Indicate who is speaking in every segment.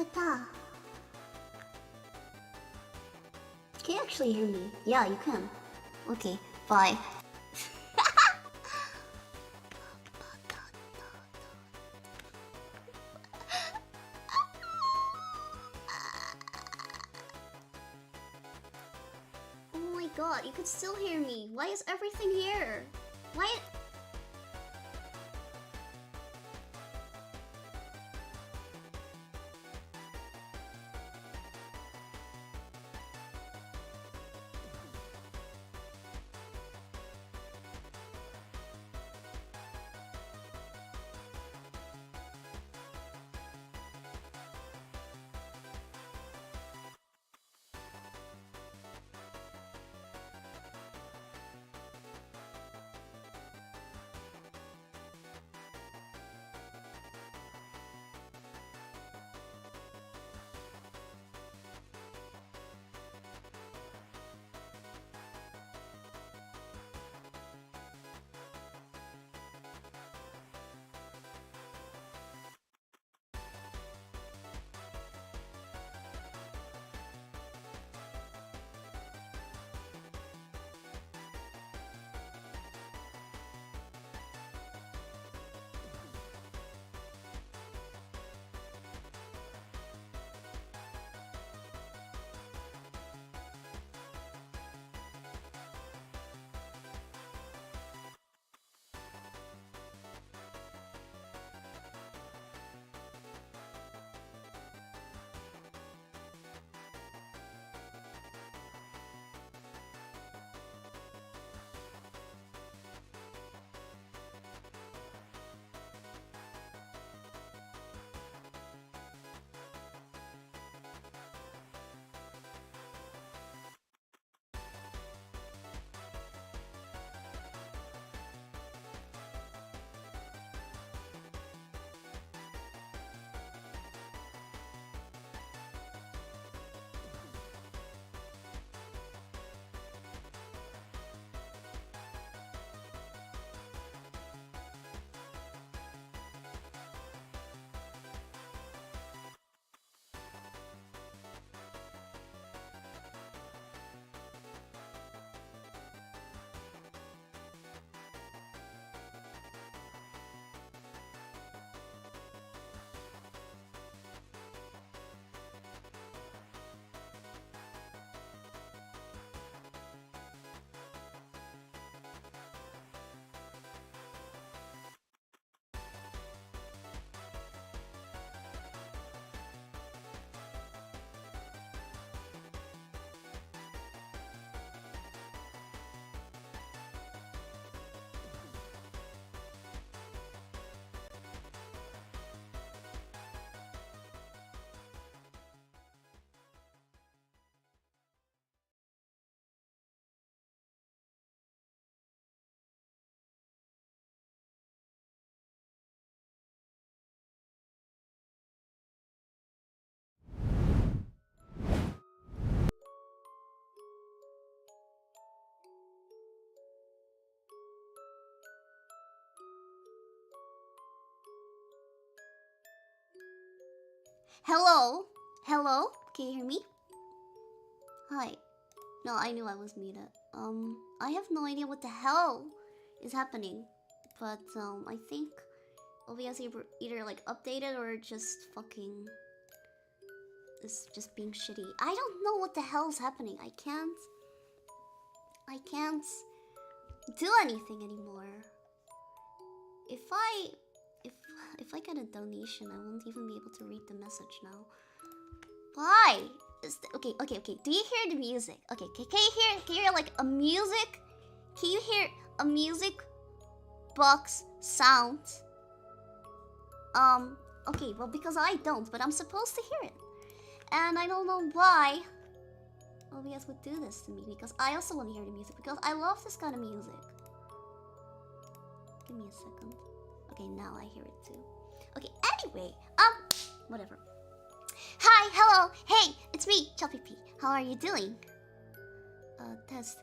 Speaker 1: Yatta! Can you actually hear me? Yeah, you can. Okay, bye. Oh my god, you could still hear me. Why is everything here? Why? Hello? Hello? Can you hear me? Hi. No, I knew I was muted. I have no idea what the hell is happening. But, I think OBS either like updated or just fucking is just being shitty. I don't know what the hell is happening. I can't do anything anymore. If I get a donation, I won't even be able to read the message now. Why? Okay. Do you hear the music? Okay, can you hear like a music? Can you hear a music box sound? Okay, well because I don't, but I'm supposed to hear it. And I don't know why OBS would do this to me, because I also want to hear the music, because I love this kind of music. Give me a second. Okay, now I hear it too. Okay, anyway, whatever. Hi, hello, hey, it's me, Chapipi. How are you doing? Test.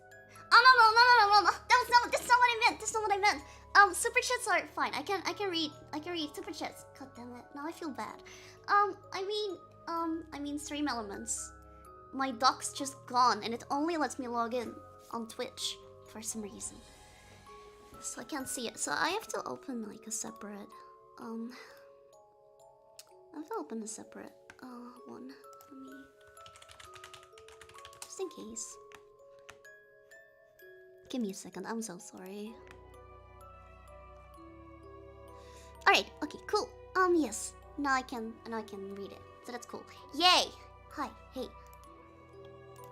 Speaker 1: Oh no, that's not what I meant. Super chats are fine. I can read super chats. God damn it, now I feel bad. I mean, I mean stream elements. My dock's just gone and it only lets me log in on Twitch for some reason. So I can't see it. So I have to open like a separate I have to open a separate one for me. Just in case. Give me a second, I'm so sorry. Alright, okay, cool. Yes. Now I can read it. So that's cool. Yay! Hi, hey.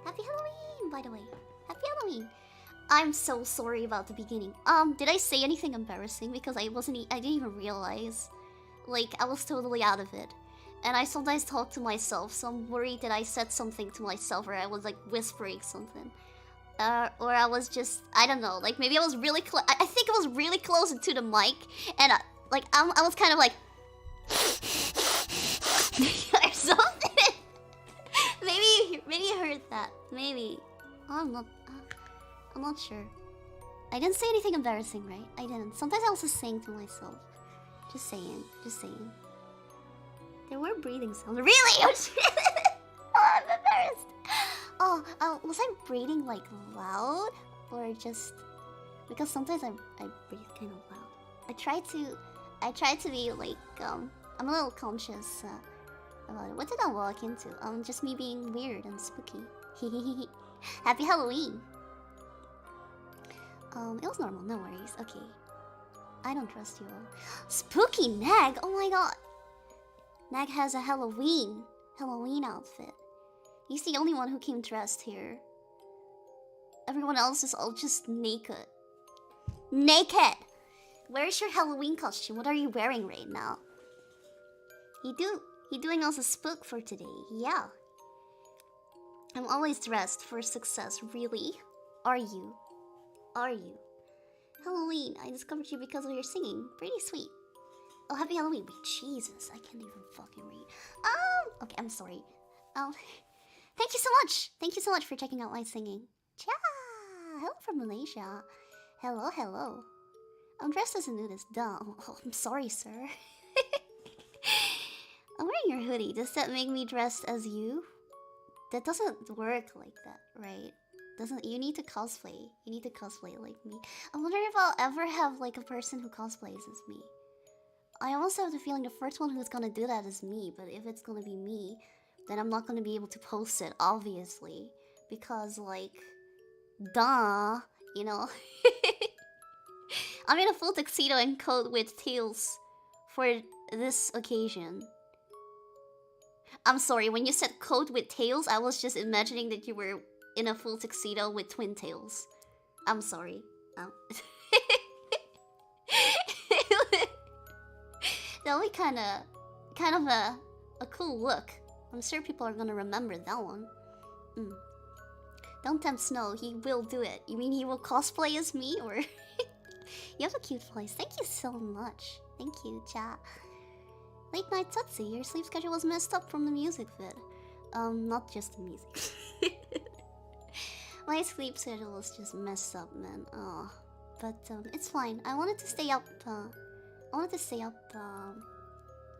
Speaker 1: Happy Halloween, by the way. Happy Halloween. I'm so sorry about the beginning. Did I say anything embarrassing? Because I didn't even realize. Like, I was totally out of it. And I sometimes talk to myself, so I'm worried that I said something to myself or I was like whispering something. Or I was just, I don't know, like maybe I was really close. I think it was really close to the mic, and I was kind of like or something. maybe you heard that. Maybe I'm not sure. I didn't say anything embarrassing, right? I didn't. Sometimes I was just saying to myself, just saying. There were breathing sounds. Really? Oh, I'm embarrassed. Oh, was I breathing like loud or just because sometimes I breathe kind of loud. I try to be like I'm a little conscious about it. What did I walk into? Just me being weird and spooky. Happy Halloween. It was normal. No worries. Okay. I don't trust you all. Spooky Nag. Oh my god. Nag has a Halloween outfit. He's the only one who came dressed here. Everyone else is all just naked. Naked! Where's your Halloween costume? What are you wearing right now? He doing us a spook for today. Yeah. I'm always dressed for success. Really? Are you? Halloween. I discovered you because of your singing. Pretty sweet. Oh, happy Halloween. Wait, Jesus. I can't even fucking read. Okay, I'm sorry. Thank you so much! Thank you so much for checking out my singing. Chaaa! Hello from Malaysia. Hello. I'm dressed as a nudist. Duh. Oh, I'm sorry, sir. I'm wearing your hoodie. Does that make me dressed as you? That doesn't work like that, right? You need to cosplay. You need to cosplay like me. I wonder if I'll ever have like a person who cosplays as me. I also have the feeling the first one who's gonna do that is me, but if it's gonna be me, then I'm not gonna be able to post it, obviously. Because, like, duh, you know? I'm in a full tuxedo and coat with tails for this occasion. I'm sorry, when you said coat with tails, I was just imagining that you were in a full tuxedo with twin tails. I'm sorry. That'll be kind of a cool look. I'm sure people are gonna remember that one. Don't tempt Snow, he will do it. You mean he will cosplay as me, or... You have a cute voice. Thank you so much. Thank you, chat. Late night Tutsi, your sleep schedule was messed up from the music vid. Not just the music. My sleep schedule was just messed up, man. Oh, but it's fine. I wanted to stay up.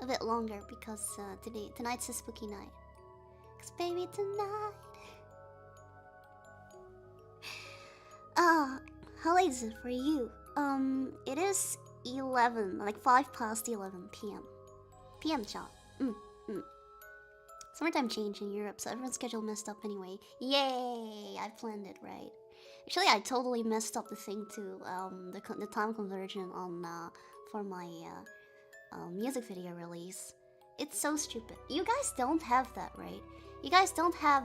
Speaker 1: A bit longer because tonight's a spooky night. 'Cause baby tonight. How late is it for you? It is 11, like 5 past 11 p.m. PM chat. Summertime change in Europe, so everyone's schedule messed up anyway. Yay! I planned it right. Actually, I totally messed up the thing too. The time conversion on for my music video release. It's so stupid. You guys don't have that, right? You guys don't have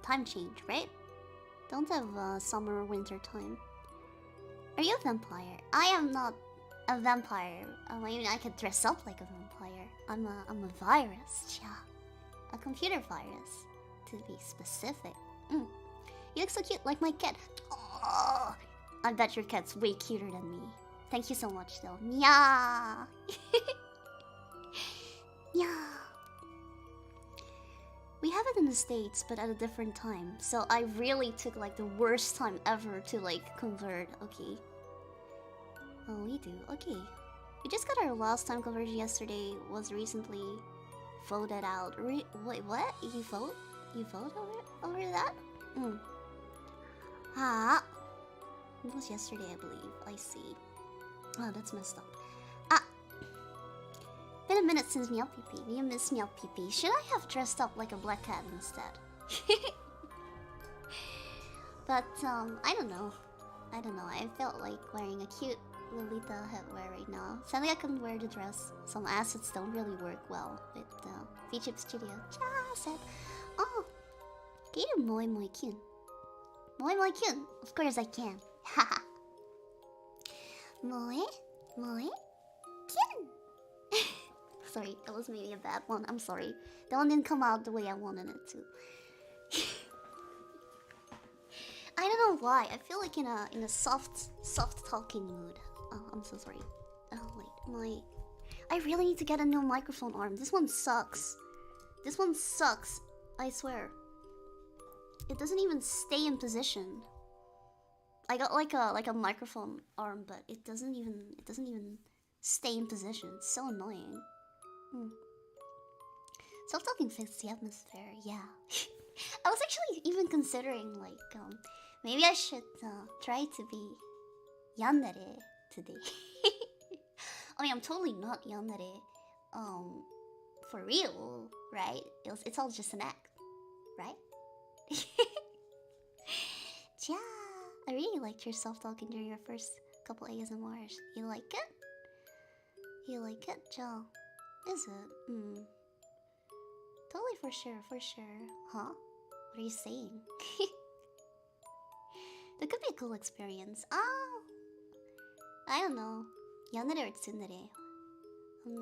Speaker 1: time change, right? Don't have summer or winter time. Are you a vampire? I am not a vampire. I mean, I could dress up like a vampire. I'm a virus, yeah. A computer virus, to be specific. You look so cute, like my cat. Oh, I bet your cat's way cuter than me. Thank you so much, though. Yeah. Yeah. We have it in the States, but at a different time. So I really took like the worst time ever to like convert. Okay. Oh, we do. Okay. We just got our last time conversion yesterday. Was recently voted out. Wait, what? You vote? You vote over that? Ah, it was yesterday, I believe. I see. Oh, that's messed up. Ah, been a minute since Chapipi. Do you miss Chapipi? Should I have dressed up like a black cat instead? But I don't know. I felt like wearing a cute Lolita headwear right now. Sadly, I couldn't wear the dress. Some assets don't really work well with VTuber Studio. Chaaa said, "Oh, can you moi moi kyun? Moi moi kyun? Of course I can. Haha. Moi moi kyun." Sorry, that was maybe a bad one. I'm sorry. That one didn't come out the way I wanted it to. I don't know why. I feel like in a soft talking mood. Oh, I'm so sorry. Oh wait, I really need to get a new microphone arm. This one sucks. This one sucks. I swear. It doesn't even stay in position. I got like a microphone arm, but it doesn't even stay in position. It's so annoying. Self-talking fits the atmosphere. Yeah. I was actually even considering like maybe I should try to be yandere today. I mean, I'm totally not yandere for real, right? It's all just an act, right? Yeah, I really liked your self-talking during your first couple ASMRs. You like it? You like it, Joe? Is it? Totally, for sure. Huh? What are you saying? That could be a cool experience. Oh, I don't know. Yandere or tsundere?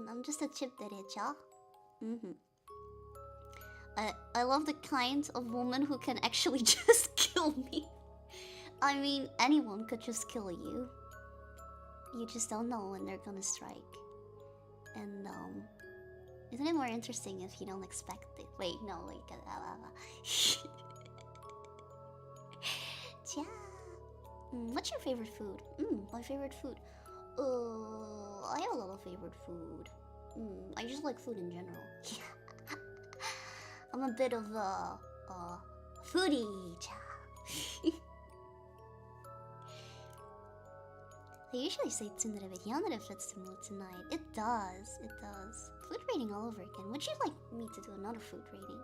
Speaker 1: I'm just a chipdere, cha. I love the kind of woman who can actually just kill me. I mean, anyone could just kill you. You just don't know when they're gonna strike. And isn't it more interesting if you don't expect it? Wait, no, wait. Yeah. What's your favorite food? My favorite food. I have a lot of favorite food. I just like food in general. Yeah. I'm a bit of a foodie. I usually say tsundere, but yandere fits the mood tonight. It does. Food rating all over again. Would you like me to do another food rating?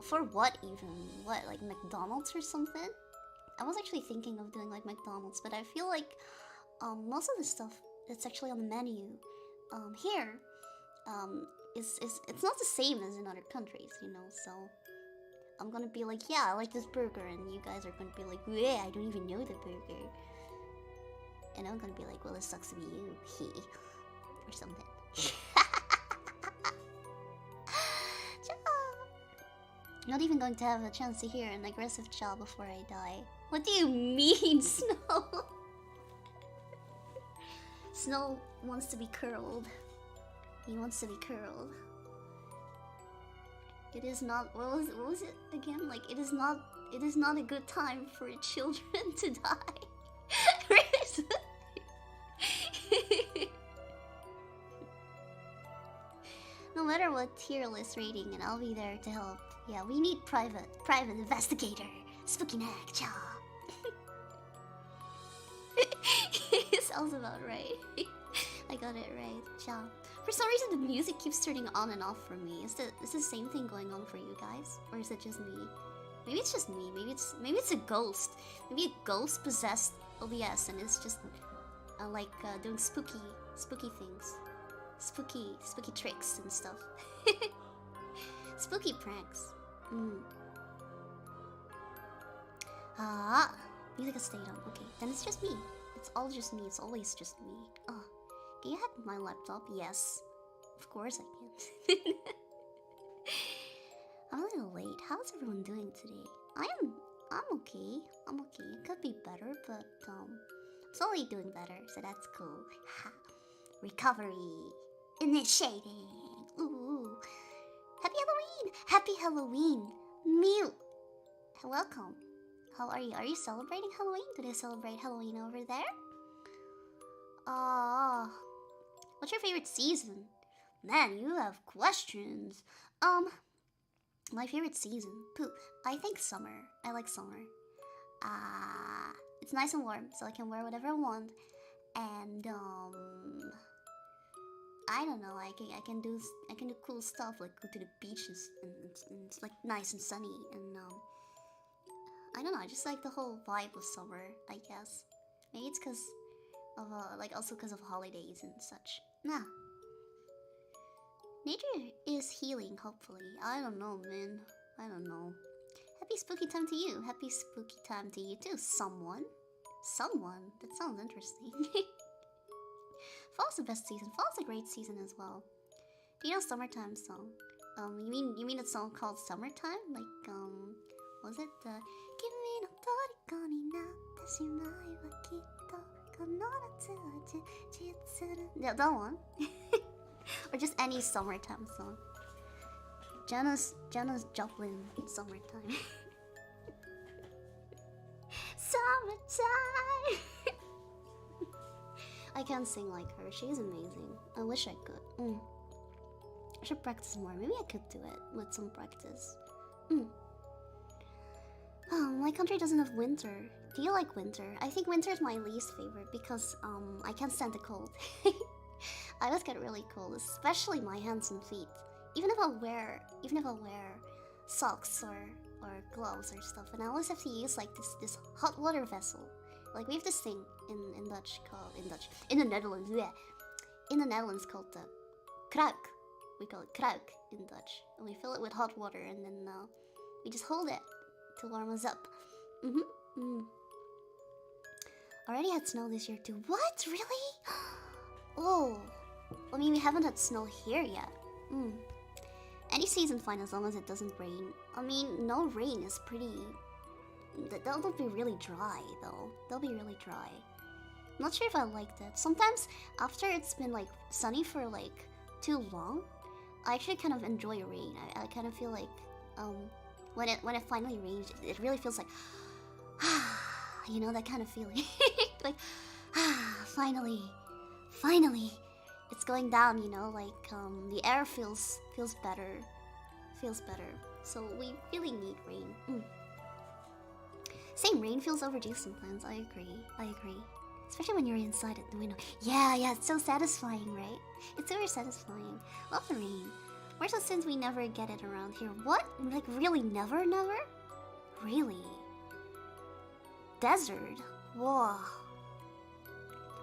Speaker 1: For what even? What, like McDonald's or something? I was actually thinking of doing like McDonald's, but I feel like most of the stuff that's actually on the menu here it's not the same as in other countries, you know, so I'm gonna be like, yeah, I like this burger, and you guys are gonna be like, yeah, I don't even know the burger. And I'm gonna be like, well, it sucks to be you, he, or something. Not even going to have a chance to hear an aggressive Chaaa before I die. What do you mean, Snow? Snow wants to be curled. He wants to be curled. It is not. What was it again? Like, it is not a good time for children to die. No matter what tier list rating, and I'll be there to help. Yeah, we need private investigator. Spooky neck, Chaaa. It sounds about right. I got it right, Chaaa. For some reason, the music keeps turning on and off for me. Is the same thing going on for you guys, or is it just me? Maybe it's just me. Maybe it's a ghost. Maybe a ghost possessed OBS, and it's just doing spooky things, spooky tricks and stuff. Spooky pranks. Music has stayed on. Okay, then it's just me. It's all just me. It's always just me. Can you hack my laptop? Yes. Of course I can. I'm a little late. How's everyone doing today? I'm okay. I'm okay. It could be better, but I'm slowly doing better, so that's cool. Ha. Recovery. Initiating. Ooh. Happy Halloween! Happy Halloween! Mew! Welcome. How are you? Are you celebrating Halloween? Do they celebrate Halloween over there? What's your favorite season? Man, you have questions. My favorite season. Poop. I think summer. I like summer. It's nice and warm, so I can wear whatever I want. And I don't know. I can do cool stuff like go to the beaches and it's like nice and sunny and I don't know. I just like the whole vibe of summer. I guess maybe it's because of like also because of holidays and such. Nah. Nature is healing, hopefully. I don't know, man. I don't know. Happy spooky time to you. Happy spooky time to you too, someone. Someone? That sounds interesting. Fall's the best season. Fall's a great season as well. Do you know Summertime song? You mean a song called Summertime? Like, was it the Kimi no toriko ni natte shimai wa kitto kono natsu wa jitsuru. Yeah, that one. Or just any Summertime song. Janis Joplin, Summertime. Summertime! I can't sing like her. She's amazing. I wish I could. I should practice more. Maybe I could do it with some practice. Oh, my country doesn't have winter. Do you like winter? I think winter is my least favorite because I can't stand the cold. I always get really cold, especially my hands and feet. Even if I wear socks or gloves or stuff, and I always have to use like this hot water vessel. Like we have this thing in Dutch called in the Netherlands. Yeah, in the Netherlands called the kruik. We call it kruik in Dutch, and we fill it with hot water, and then we just hold it to warm us up. Already had snow this year too. What? Really? Oh, I mean we haven't had snow here yet. Any season's fine as long as it doesn't rain. I mean, no rain is pretty. They'll be really dry though. They'll be really dry. I'm not sure if I like that. Sometimes after it's been like sunny for like too long, I actually kind of enjoy rain. I kind of feel like when it finally rains, it really feels like you know, that kind of feeling. Like finally it's going down, you know, like the air feels better. So we really need rain. Same, rain feels overdue sometimes. I agree. Especially when you're inside at the window. Yeah, it's so satisfying, right? It's super satisfying. Love the rain. More so since we never get it around here. What? Like really never? Really? Desert? Whoa.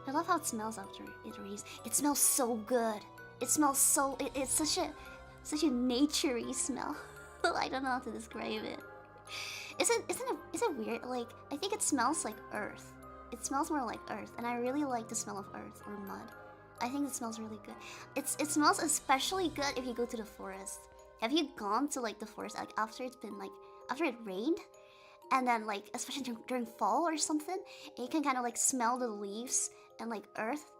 Speaker 1: I love how it smells after it rains. It smells so good. It smells so... It's such a naturey smell. I don't know how to describe it. Is it weird? Like, I think it smells like earth. It smells more like earth, and I really like the smell of earth or mud. I think it smells really good. It smells especially good if you go to the forest. Have you gone to like the forest like after it's been like after it rained? And then like especially during fall or something, and you can kind of like smell the leaves and like earth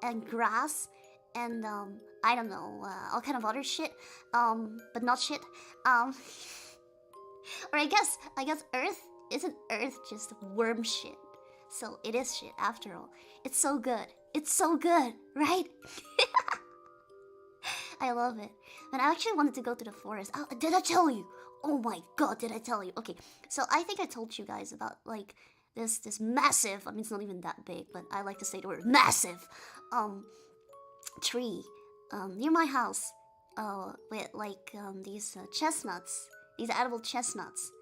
Speaker 1: and grass and I don't know, all kind of other shit, but not shit. Or I guess earth isn't earth just worm shit. So it is shit after all. It's so good. It's so good, right? I love it. And I actually wanted to go to the forest. Oh, did I tell you? Oh my god, did I tell you? Okay, so I think I told you guys about like this massive, I mean it's not even that big, but I like to say the word massive tree near my house with like these chestnuts, these edible chestnuts.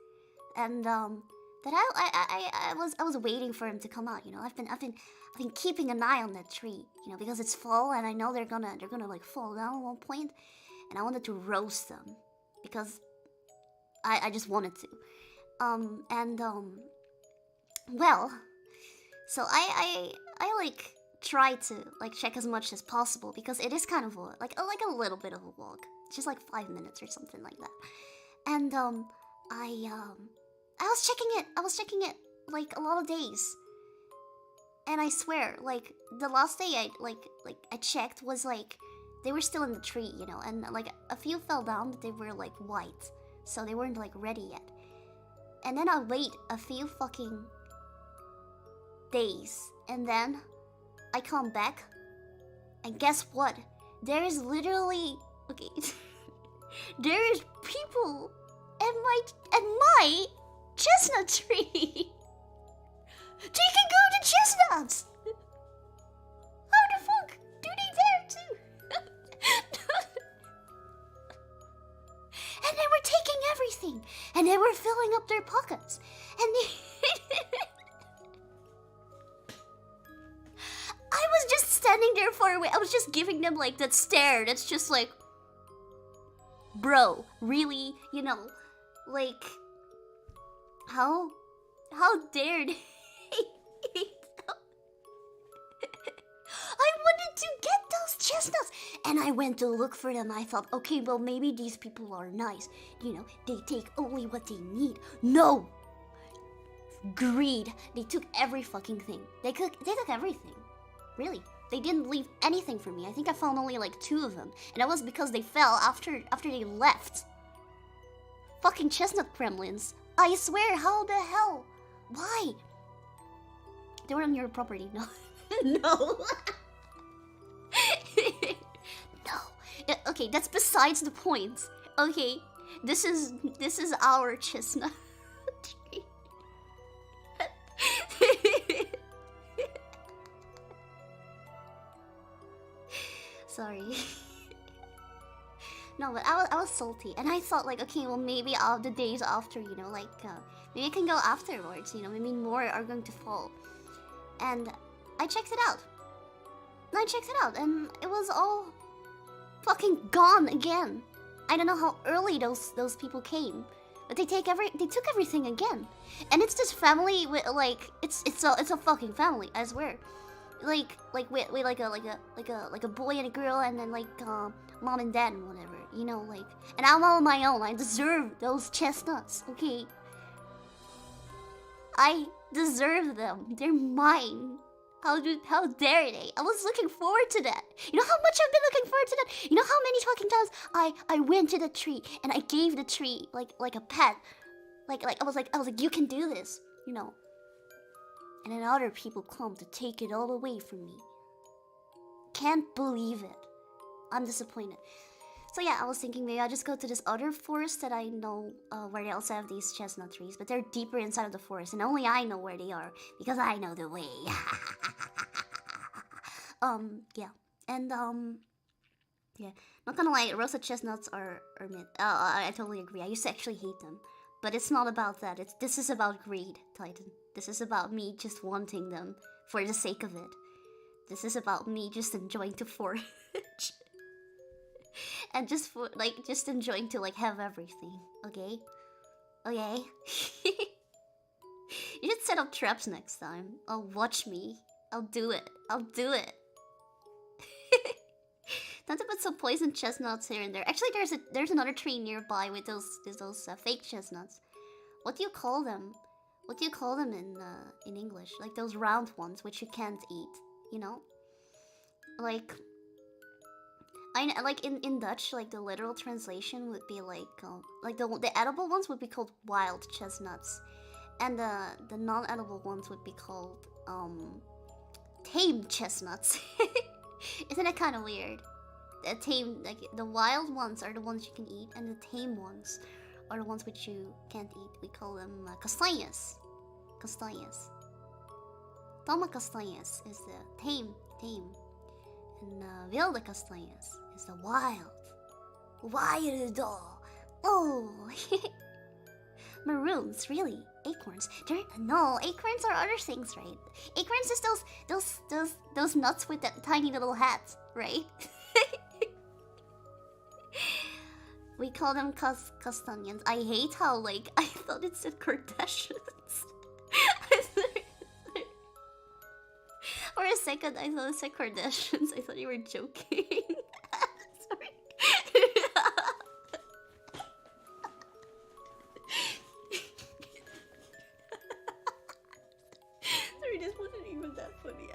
Speaker 1: And that I was waiting for him to come out, you know. I've been keeping an eye on that tree, you know, because it's fall and I know they're gonna like fall down at one point, and I wanted to roast them because I just wanted to. Well, so I like try to like check as much as possible because it is kind of like a little bit of a walk, just like 5 minutes or something like that. And I was checking it like a lot of days. And I swear, like the last day I checked was like they were still in the tree, you know, and like a few fell down, but they were like white, so they weren't like ready yet. And then I wait a few fucking days, and then I come back, and guess what? there is literally okay. There is people at my chestnut tree. They can go to chestnuts. How the fuck do they dare to? And they were taking everything, and they were filling up their pockets, and they I was just standing there for a way. I was just giving them like that stare. That's just like, bro, really? You know, like, how dare they? I wanted to get those chestnuts, and I went to look for them. I thought, okay, well, maybe these people are nice. You know, they take only what they need. No! Greed. They took every fucking thing. They took everything. Really. They didn't leave anything for me. I think I found only like 2 of them. And that was because they fell after they left. Fucking chestnut gremlins. I swear, how the hell? Why? They were on your property, no? No. No. Okay, that's besides the point. Okay, this is our chestnut tree. Sorry. No, but I was salty, and I thought like, okay, well maybe the days after, you know, like maybe I can go afterwards, you know, maybe more are going to fall. And I checked it out. And it was all fucking gone again. I don't know how early those people came, but they took everything again. And it's this family with like it's a fucking family, I swear. Like we like a boy and a girl, and then like mom and dad and whatever, you know, like. And I'm on my own. I deserve those chestnuts, okay? I deserve them. They're mine. How dare they? I was looking forward to that. You know how much I've been looking forward to that? You know how many fucking times I went to the tree and I gave the tree like a pet. Like I was like you can do this, you know. And then other people come to take it all away from me. Can't believe it. I'm disappointed. So yeah, I was thinking maybe I'll just go to this other forest that I know where they also have these chestnut trees, but they're deeper inside of the forest, and only I know where they are because I know the way. Yeah, and yeah, not gonna lie, roasted chestnuts are mid. I totally agree. I used to actually hate them, but it's not about that. This is about greed, Titan. This is about me just wanting them for the sake of it. This is about me just enjoying to forage. And just enjoying to like have everything, okay? Okay? You should set up traps next time. Oh, watch me. I'll do it. Not to put some poison chestnuts here and there. Actually, there's another tree nearby with those fake chestnuts. What do you call them? What do you call them in English? Like those round ones which you can't eat, you know? Like in Dutch, like the literal translation would be like the edible ones would be called wild chestnuts, and the non-edible ones would be called tame chestnuts. Isn't that kind of weird? The wild ones are the ones you can eat, and the tame ones are the ones which you can't eat. We call them castanhas. Toma castanhas is the tame. And wilde castanhas is the wild. Oh, maroons, really? Acorns? No, acorns are other things, right? Acorns is those nuts with that tiny little hat, right? We call them castanhas. I hate how like I thought it said Kardashians. For a second, I thought it said Kardashians. I thought you were joking. Sorry. Sorry, this wasn't even that funny.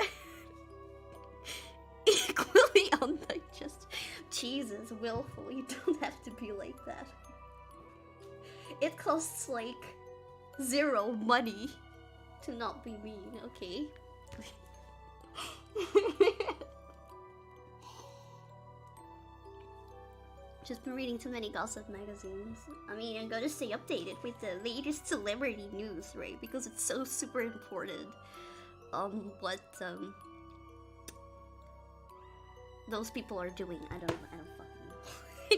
Speaker 1: Equally undigest. Jesus, willful. You don't have to be like that. It costs like 0 money to not be mean, okay? Just been reading too many gossip magazines. I mean, I'm gonna stay updated with the latest celebrity news, right? Because it's so super important. What those people are doing. I don't fucking know.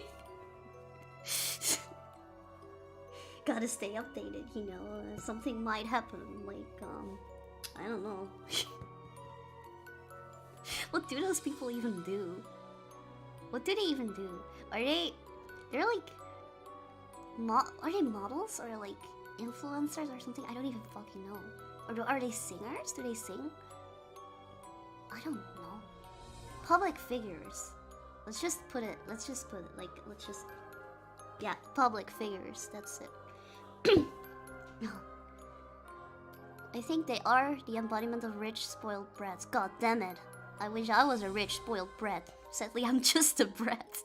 Speaker 1: Gotta stay updated, you know. Something might happen, like, I don't know. What do those people even do? What do they even do? They're like, are they models or like influencers or something? I don't even fucking know. Or are they singers? Do they sing? I don't know. Public figures. Let's just put it like, yeah, public figures, that's it. I think they are the embodiment of rich, spoiled brats. God damn it. I wish I was a rich, spoiled brat. Sadly, I'm just a brat.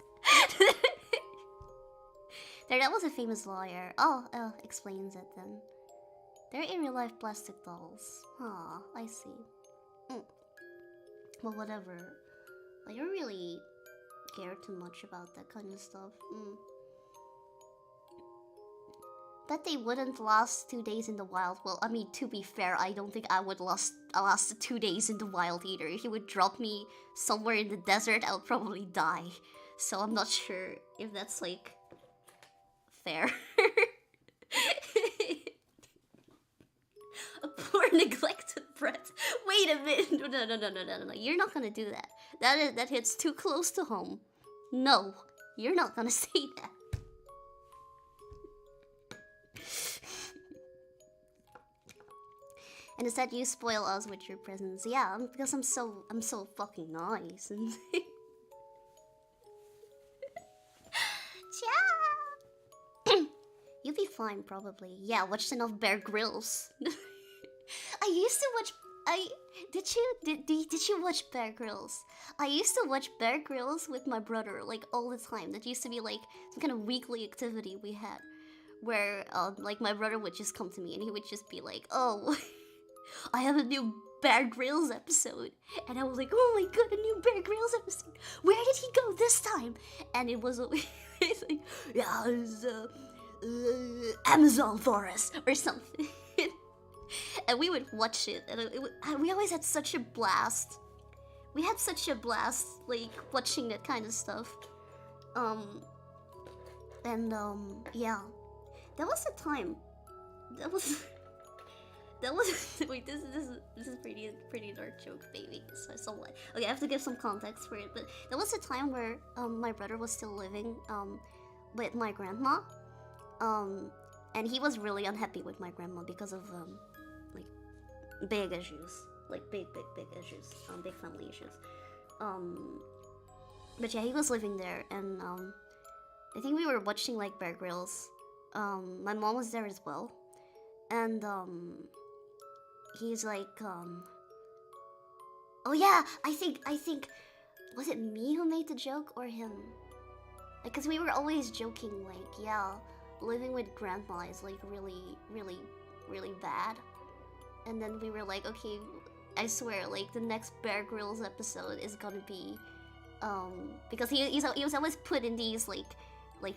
Speaker 1: There, that was a famous lawyer. Oh, explains it then. They're in real life plastic dolls. Aw, I see. Well, whatever. I don't really care too much about that kind of stuff. Bet they wouldn't last 2 days in the wild. Well, I mean, to be fair, I don't think I would last 2 days in the wild either. If you would drop me somewhere in the desert, I would probably die. So I'm not sure if that's, like, fair. A poor neglected brat. Wait a minute. No. You're not gonna do that. That hits too close to home. No, you're not gonna say that. And instead you spoil us with your presence. Yeah, because I'm so fucking nice. And you'll be fine probably. Yeah, watched enough Bear Grylls. I used to watch. Did you watch Bear Grylls? I used to watch Bear Grylls with my brother like all the time. That used to be like some kind of weekly activity we had, where like my brother would just come to me and he would just be like, "Oh, I have a new Bear Grylls episode," and I was like, "Oh my god, a new Bear Grylls episode! Where did he go this time?" And it was always like, "Yeah, it's Amazon forest or something." And we would watch it, and we always had such a blast. We had such a blast, like, watching that kind of stuff. Yeah. That was the time. That was... Wait, this is pretty dark joke, baby. So what? Okay, I have to give some context for it, but that was the time where, my brother was still living, with my grandma. And he was really unhappy with my grandma because of, like, big issues. Like, big issues. Big family issues. But yeah, he was living there, and, I think we were watching, like, Bear Grylls. My mom was there as well. And, he's like, oh yeah, I think, was it me who made the joke, or him? Like, cause we were always joking, like, yeah, living with grandma is, like, really bad. And then we were like, okay, I swear, like, the next Bear Grylls episode is gonna be, because he was always put in these, like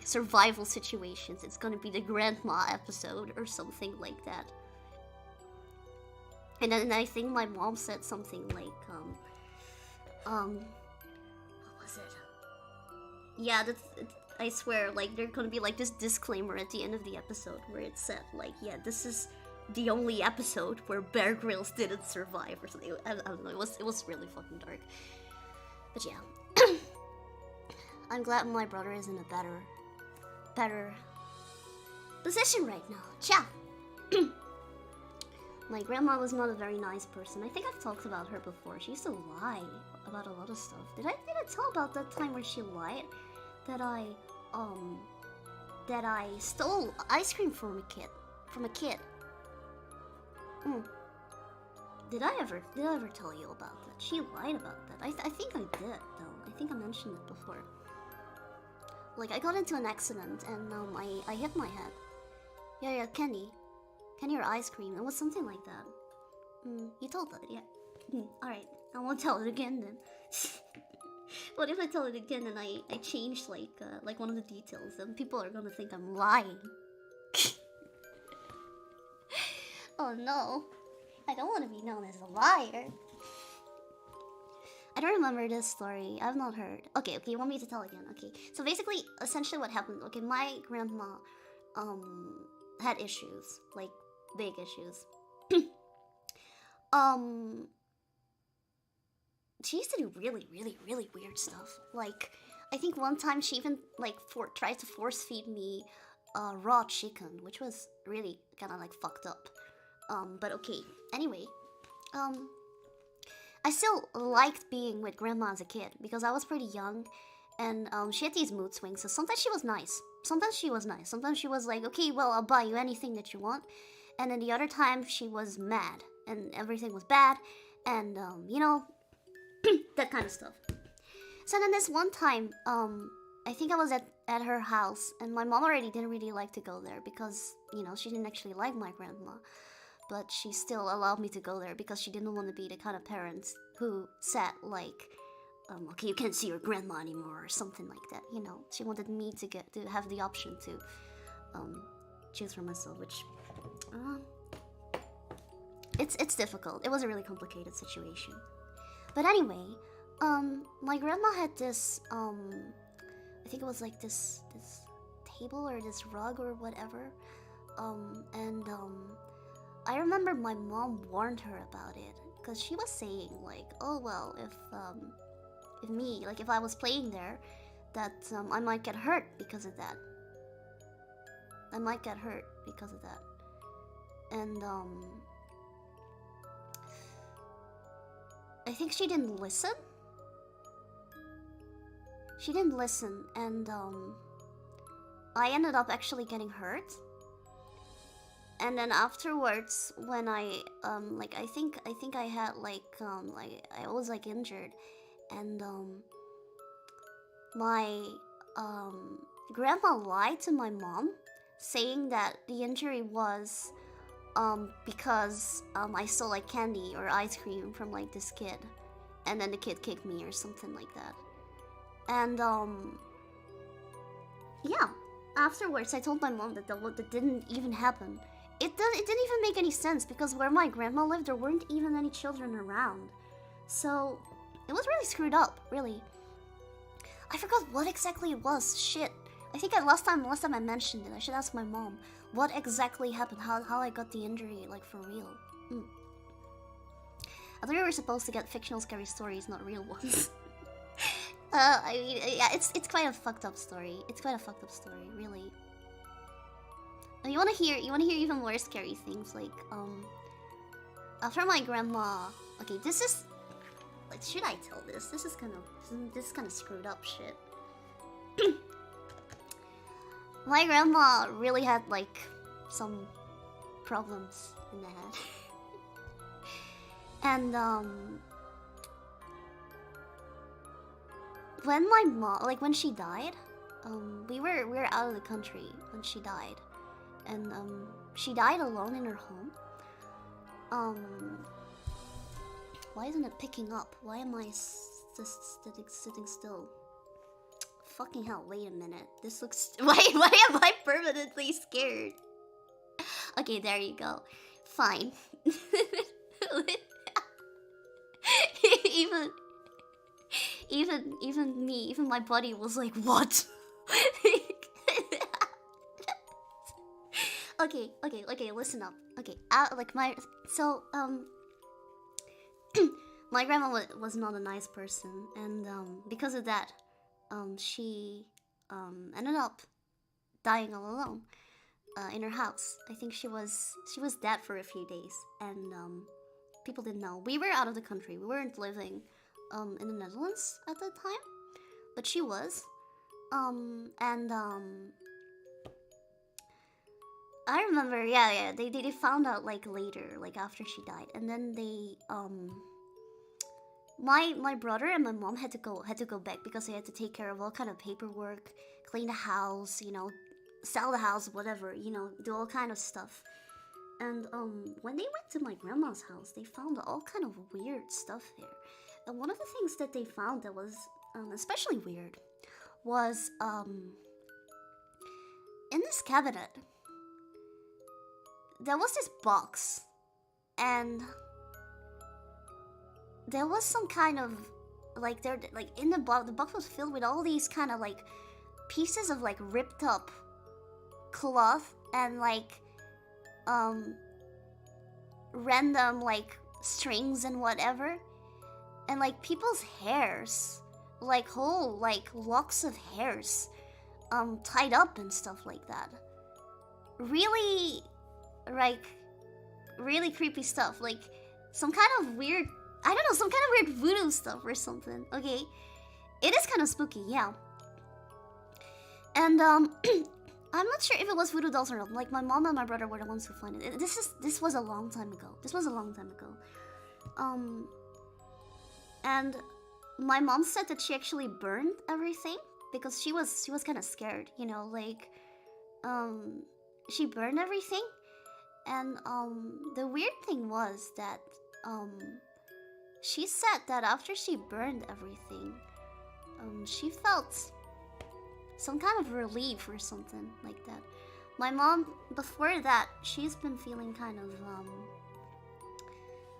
Speaker 1: survival situations. It's gonna be the grandma episode or something like that. And then I think my mom said something like, what was it? Yeah, I swear, like, there's gonna be, like, this disclaimer at the end of the episode where it said, like, yeah, this is the only episode where Bear Grylls didn't survive or something. I don't know, it was really fucking dark. But yeah. I'm glad my brother is in a better position right now. Ciao! My grandma was not a very nice person. I think I've talked about her before. She used to lie about a lot of stuff. Did I tell about that time where she lied that I stole ice cream from a kid? Did I ever tell you about that? She lied about that. I think I did though. I think I mentioned it before. Like, I got into an accident and I hit my head. Yeah, Kenny or ice cream. It was something like that. You told that, yeah. Alright, I won't tell it again then. What if I tell it again and I change like one of the details, and people are gonna think I'm lying. Oh no, I don't want to be known as a liar. I don't remember this story. I've not heard. Okay, you want me to tell again? Okay. So basically, essentially what happened, okay, my grandma had issues, like big issues. She used to do really, really, really weird stuff. Like, I think one time she even like tried to force feed me raw chicken, which was really kind of like fucked up. But okay. Anyway, I still liked being with grandma as a kid because I was pretty young, and she had these mood swings. So sometimes she was nice. Sometimes she was nice. Sometimes she was like, okay, well, I'll buy you anything that you want. And then the other time she was mad and everything was bad, and you know, that kind of stuff. So then this one time, I think I was at her house, and my mom already didn't really like to go there because, you know, she didn't actually like my grandma. But she still allowed me to go there because she didn't want to be the kind of parents who said like, okay, you can't see your grandma anymore or something like that. You know, she wanted me to have the option to choose for myself, which it's difficult. It was a really complicated situation. But anyway, my grandma had this I think it was like this table or this rug or whatever, and I remember my mom warned her about it because she was saying like, oh well, if I was playing there, that I might get hurt because of that. I might get hurt because of that. And I think she didn't listen. She didn't listen, and I ended up actually getting hurt. And then afterwards, when I like I think I had like I was like injured, and my grandma lied to my mom, saying that the injury was because I stole like candy or ice cream from like this kid, and then the kid kicked me or something like that. And yeah, afterwards I told my mom that that didn't even happen. It didn't even make any sense because where my grandma lived, there weren't even any children around. So it was really screwed up, really. I forgot what exactly it was. Shit. I think last time I mentioned it. I should ask my mom what exactly happened, how I got the injury, like for real. I thought we were supposed to get fictional scary stories, not real ones. I mean, yeah, it's quite a fucked up story. It's quite a fucked up story, really. And you wanna hear even more scary things, like after my grandma. Okay, this is like, should I tell this? This is kind of screwed up shit. My grandma really had like some problems in the head. And when my mom, like when she died, we were out of the country when she died, and she died alone in her home. Why isn't it picking up? Why am I sitting still? Fucking hell! Wait a minute. This looks. Why am I permanently scared? Okay, there you go. Fine. even me, even my body was like, what? Okay, listen up. Okay, like my my grandma was not a nice person, and because of that, she ended up dying all alone in her house. I think she was dead for a few days, and people didn't know. We were out of the country. We weren't living in the Netherlands at that time, but she was. And I remember, yeah, they found out like later, like after she died, and then they my brother and my mom had to go back because they had to take care of all kind of paperwork, clean the house, you know, sell the house, whatever, you know, do all kind of stuff. And when they went to my grandma's house, they found all kind of weird stuff there. And one of the things that they found that was especially weird, was in this cabinet there was this box, and there was some kind of like in the box was filled with all these kind of like pieces of like ripped up cloth and like random like strings and whatever, and like people's hairs, like whole like locks of hairs tied up and stuff like that. Really, like really creepy stuff, like some kind of weird, I don't know, some kind of weird voodoo stuff or something. Okay, it is kind of spooky, yeah. And I'm not sure if it was voodoo dolls or not. Like my mom and my brother were the ones who found it. This was a long time ago. And my mom said that she actually burned everything because she was kind of scared, you know, like she burned everything. And the weird thing was that she said that after she burned everything, she felt some kind of relief or something like that. My mom, before that, she's been feeling kind of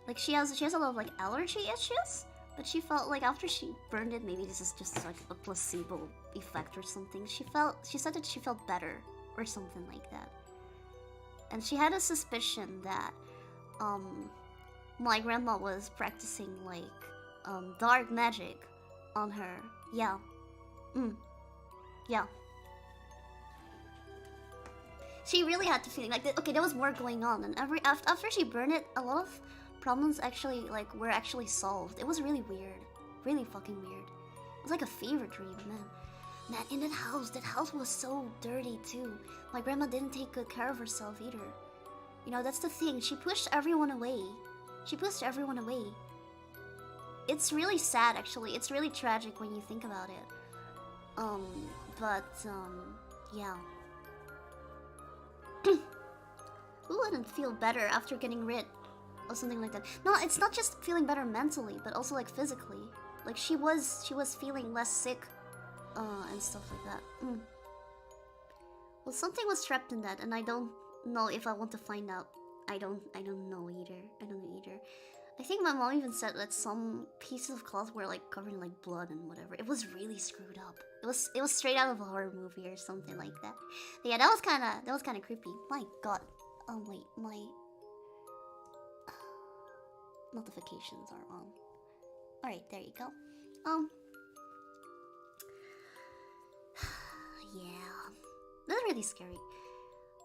Speaker 1: like she has a lot of like allergy issues, but she felt like after she burned it, maybe this is just like a placebo effect or something. She said that she felt better or something like that. And she had a suspicion that my grandma was practicing like dark magic on her. Yeah. Yeah. She really had the feeling like that. Okay, there was more going on, and after she burned it, a lot of problems actually like were actually solved. It was really weird, really fucking weird. It was like a fever dream, man. Man, in that house was so dirty too. My grandma didn't take good care of herself either. You know, that's the thing. She pushed everyone away. It's really sad, actually. It's really tragic when you think about it. Yeah. Who wouldn't feel better after getting rid of something like that? No, it's not just feeling better mentally, but also like physically. Like she was feeling less sick, and stuff like that. Well, something was trapped in that, and I don't know if I want to find out. I don't know either. I think my mom even said that some pieces of cloth were like covered in like blood and whatever. It was really screwed up. It was straight out of a horror movie or something like that. But yeah, that was kind of creepy. My God. Oh wait, my notifications are on. All right, there you go. Yeah, that's really scary.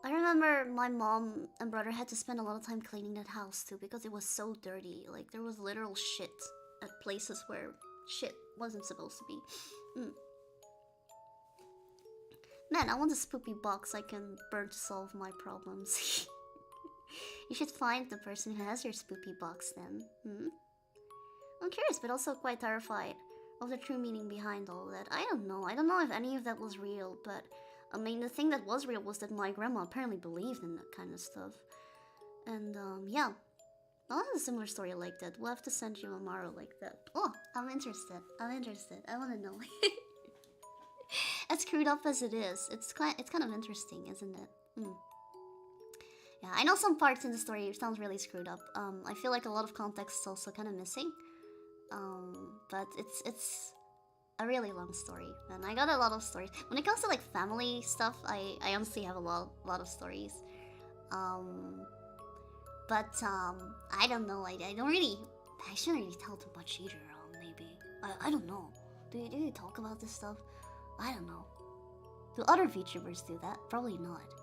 Speaker 1: I remember my mom and brother had to spend a lot of time cleaning that house too because it was so dirty. Like there was literal shit at places where shit wasn't supposed to be. Man, I want a spoopy box I can burn to solve my problems. You should find the person who has your spoopy box then. I'm curious, but also quite terrified of the true meaning behind all that. I don't know if any of that was real, but I mean, the thing that was real was that my grandma apparently believed in that kind of stuff. And, yeah. I'll have a similar story like that. We'll have to send you a Maro like that. Oh, I'm interested. I want to know. As screwed up as it is, it's kind of interesting, isn't it? Yeah, I know some parts in the story sounds really screwed up. I feel like a lot of context is also kind of missing. But it's a really long story, and I got a lot of stories. When it comes to like family stuff, I honestly have a lot of stories. But I don't know. I shouldn't really tell too much either. Maybe I don't know. Do you talk about this stuff? I don't know. Do other VTubers do that? Probably not.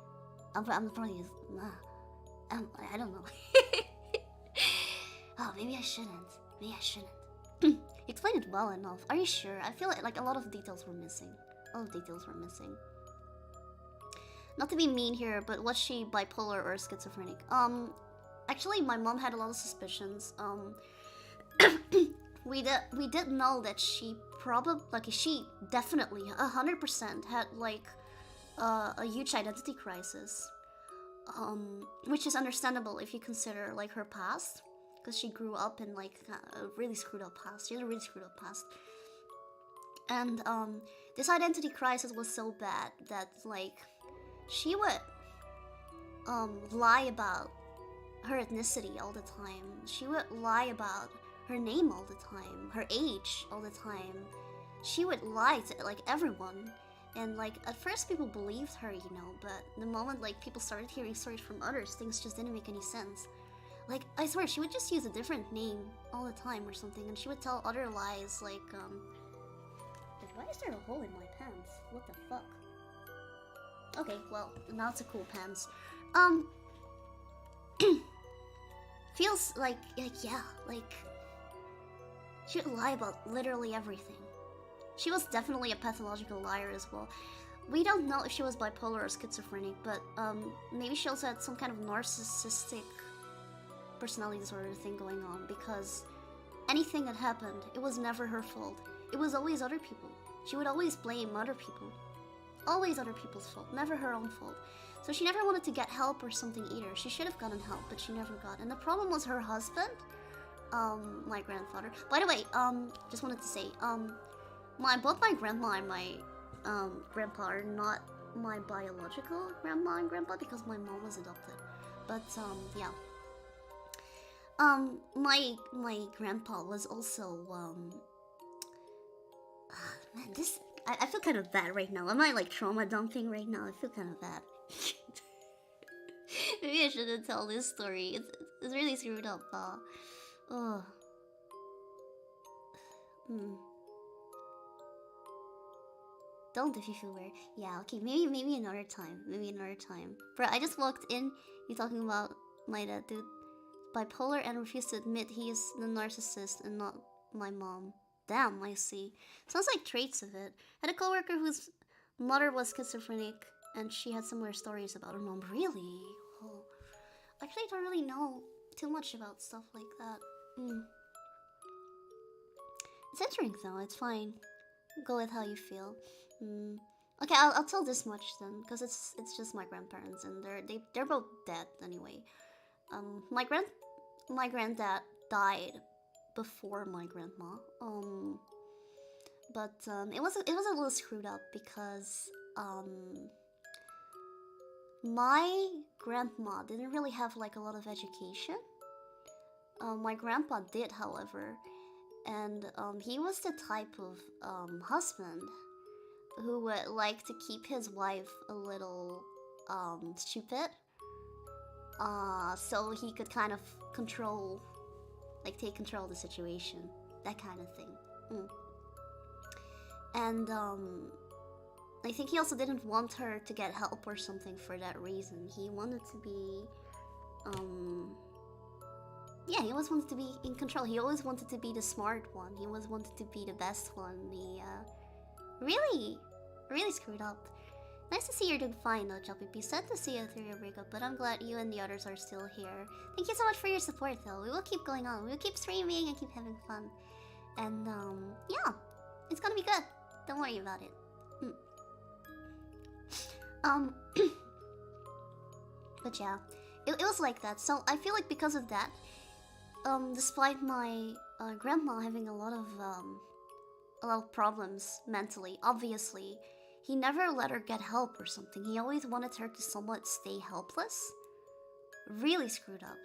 Speaker 1: I'm probably just, nah. I don't know. Oh, maybe I shouldn't. Explain it well enough. Are you sure? I feel like a lot of details were missing. Not to be mean here, but was she bipolar or schizophrenic? Actually, my mom had a lot of suspicions. We did know that she definitely 100% had like a huge identity crisis. Which is understandable if you consider like her past. Because she grew up in like a really screwed up past. She has a really screwed up past. And this identity crisis was so bad that like she would lie about her ethnicity all the time. She would lie about her name all the time, her age all the time. She would lie to like everyone. And like at first people believed her, you know, but the moment like people started hearing stories from others, things just didn't make any sense. Like I swear she would just use a different name all the time or something, and she would tell other lies like why is there a hole in my pants? What the fuck? Okay, well, now it's a cool pants. Feels like yeah, like she would lie about literally everything. She was definitely a pathological liar as well. We don't know if she was bipolar or schizophrenic, but maybe she also had some kind of narcissistic personality disorder thing going on, because anything that happened, it was never her fault. It was always other people. She would always blame other people. Always other people's fault, never her own fault. So she never wanted to get help or something either. She should have gotten help, but she never got. And the problem was her husband, my grandfather. By the way, just wanted to say, both my grandma and my grandpa are not my biological grandma and grandpa because my mom was adopted. But yeah. My grandpa was also man, this I feel kind of bad right now. Am I like trauma dumping right now? I feel kind of bad. Maybe I shouldn't tell this story. It's really screwed up. Oh. Don't if you feel weird. Yeah, okay, maybe another time. Maybe another time. Bro, I just walked in. You talking about my dad, dude. Bipolar and refused to admit he is the narcissist and not my mom. Damn, I see. Sounds like traits of it. Had a coworker whose mother was schizophrenic, and she had similar stories about her mom. Really? Oh. Actually, I don't really know too much about stuff like that. It's interesting though. It's fine. Go with how you feel. Okay, I'll tell this much then, because it's just my grandparents, and they're both dead anyway. My granddad died before my grandma. But it was a little screwed up because my grandma didn't really have like a lot of education. My grandpa did, however, and he was the type of husband who would like to keep his wife a little stupid, so he could kind of take control of the situation, that kind of thing. And I think he also didn't want her to get help or something for that reason. He wanted to be he always wanted to be in control. He always wanted to be the smart one. He always wanted to be the best one. He really screwed up. Nice to see you're doing fine though, Chapipi. Sad to see you through your breakup, but I'm glad you and the others are still here. Thank you so much for your support though. We will keep going on. We will keep streaming and keep having fun. And yeah, it's gonna be good. Don't worry about it. But yeah, it was like that. So I feel like because of that, despite my grandma having a lot of problems mentally, obviously, he never let her get help or something. He always wanted her to somewhat stay helpless. Really screwed up.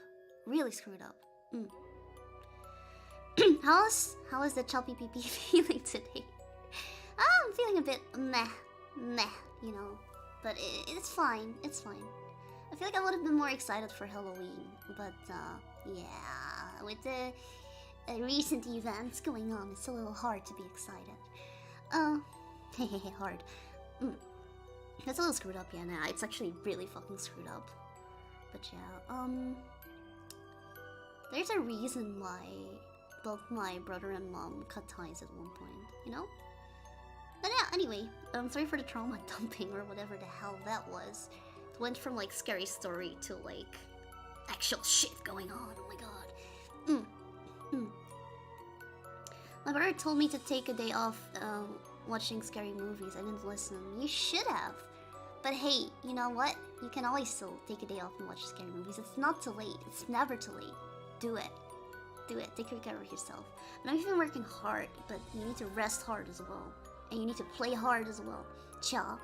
Speaker 1: Really screwed up. How is the Chapipi feeling today? I'm feeling a bit meh, you know. But it's fine. It's fine. I feel like I would have been more excited for Halloween, but yeah, with the recent events going on, it's a little hard to be excited. Hard. It's a little screwed up, yeah. Nah, it's actually really fucking screwed up. But yeah, there's a reason why both my brother and mom cut ties at one point, you know? But yeah, anyway, sorry for the trauma dumping or whatever the hell that was. It went from like scary story to like actual shit going on. Oh my god. My brother told me to take a day off watching scary movies. I didn't listen. You should have. But hey, you know what? You can always still take a day off and watch scary movies. It's not too late. It's never too late. Do it. Do it. Take good care of yourself. I know you've been working hard, but you need to rest hard as well. and you need to play hard as well. Chaaa.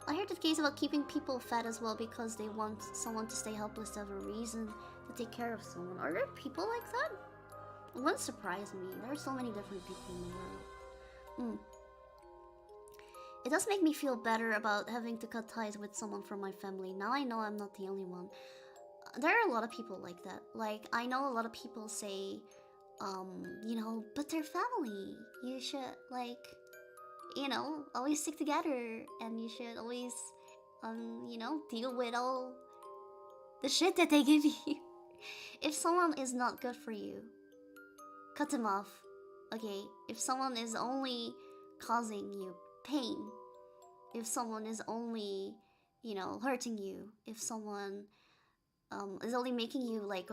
Speaker 1: I heard the case about keeping people fat as well because they want someone to stay helpless to have a reason to take care of someone. Are there people like that? It wouldn't surprise me. There are so many different people in the world. It does make me feel better about having to cut ties with someone from my family. Now I know I'm not the only one. There are a lot of people like that. Like, I know a lot of people say, you know, but they're family. You should, like, you know, always stick together. And you should always, you know, deal with all the shit that they give you. If someone is not good for you, cut them off. Okay? If someone is only causing you pain, if someone is only, you know, hurting you, if someone is only making you like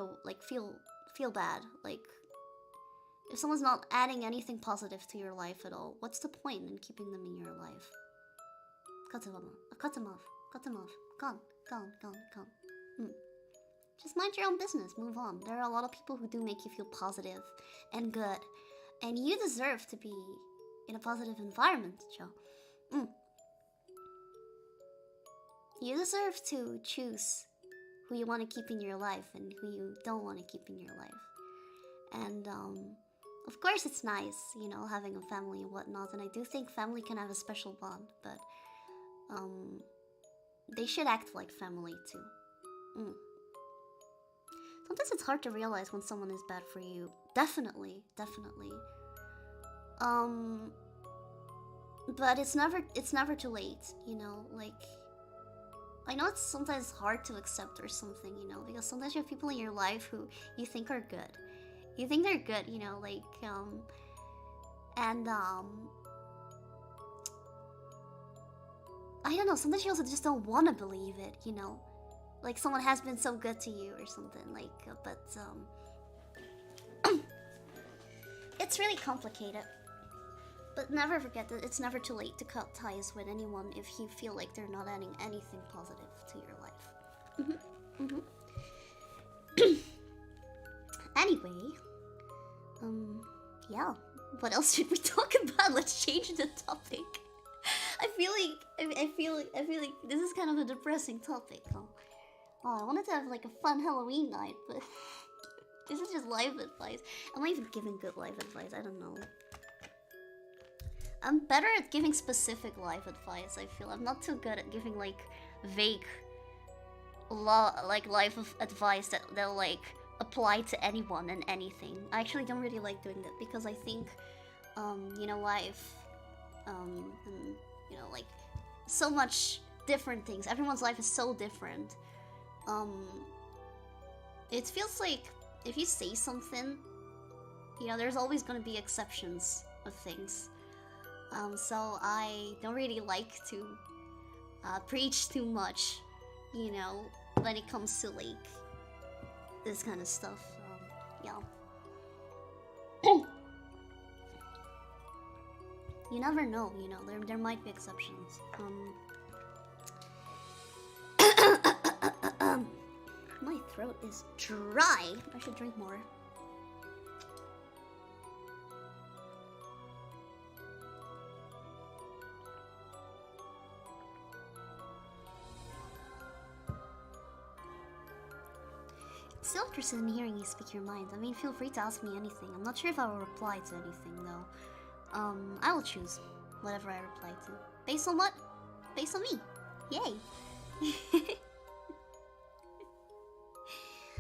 Speaker 1: feel bad, like if someone's not adding anything positive to your life at all, what's the point in keeping them in your life? Cut them off. Cut them off. Cut them off. Gone. Just mind your own business. Move on. There are a lot of people who do make you feel positive and good, and you deserve to be in a positive environment, Joe. You deserve to choose who you want to keep in your life and who you don't want to keep in your life. And of course it's nice, you know, having a family and whatnot, and I do think family can have a special bond, but they should act like family too. Sometimes it's hard to realize when someone is bad for you. Definitely. But it's never too late, you know, like, I know it's sometimes hard to accept or something, you know, because sometimes you have people in your life who you think are good. You think they're good, you know, like, I don't know, sometimes you also just don't want to believe it, you know? Like, someone has been so good to you or something, like, but, it's really complicated. But never forget that it's never too late to cut ties with anyone if you feel like they're not adding anything positive to your life. Anyway, yeah. What else should we talk about? Let's change the topic. I feel like this is kind of a depressing topic. Oh, I wanted to have like a fun Halloween night, but this is just life advice. Am I even giving good life advice? I don't know. I'm better at giving specific life advice, I feel. I'm not too good at giving, like, vague life advice that'll, like, apply to anyone and anything. I actually don't really like doing that because I think, you know, life, and, you know, like, so much different things. Everyone's life is so different. It feels like if you say something, you know, there's always gonna be exceptions of things. So I don't really like to preach too much, you know, when it comes to, like, this kind of stuff. Yeah. You never know, you know, there might be exceptions. My throat is dry. I should drink more. Still interested in hearing you speak your mind. I mean, feel free to ask me anything. I'm not sure if I will reply to anything, though. I will choose whatever I reply to. Based on what? Based on me. Yay!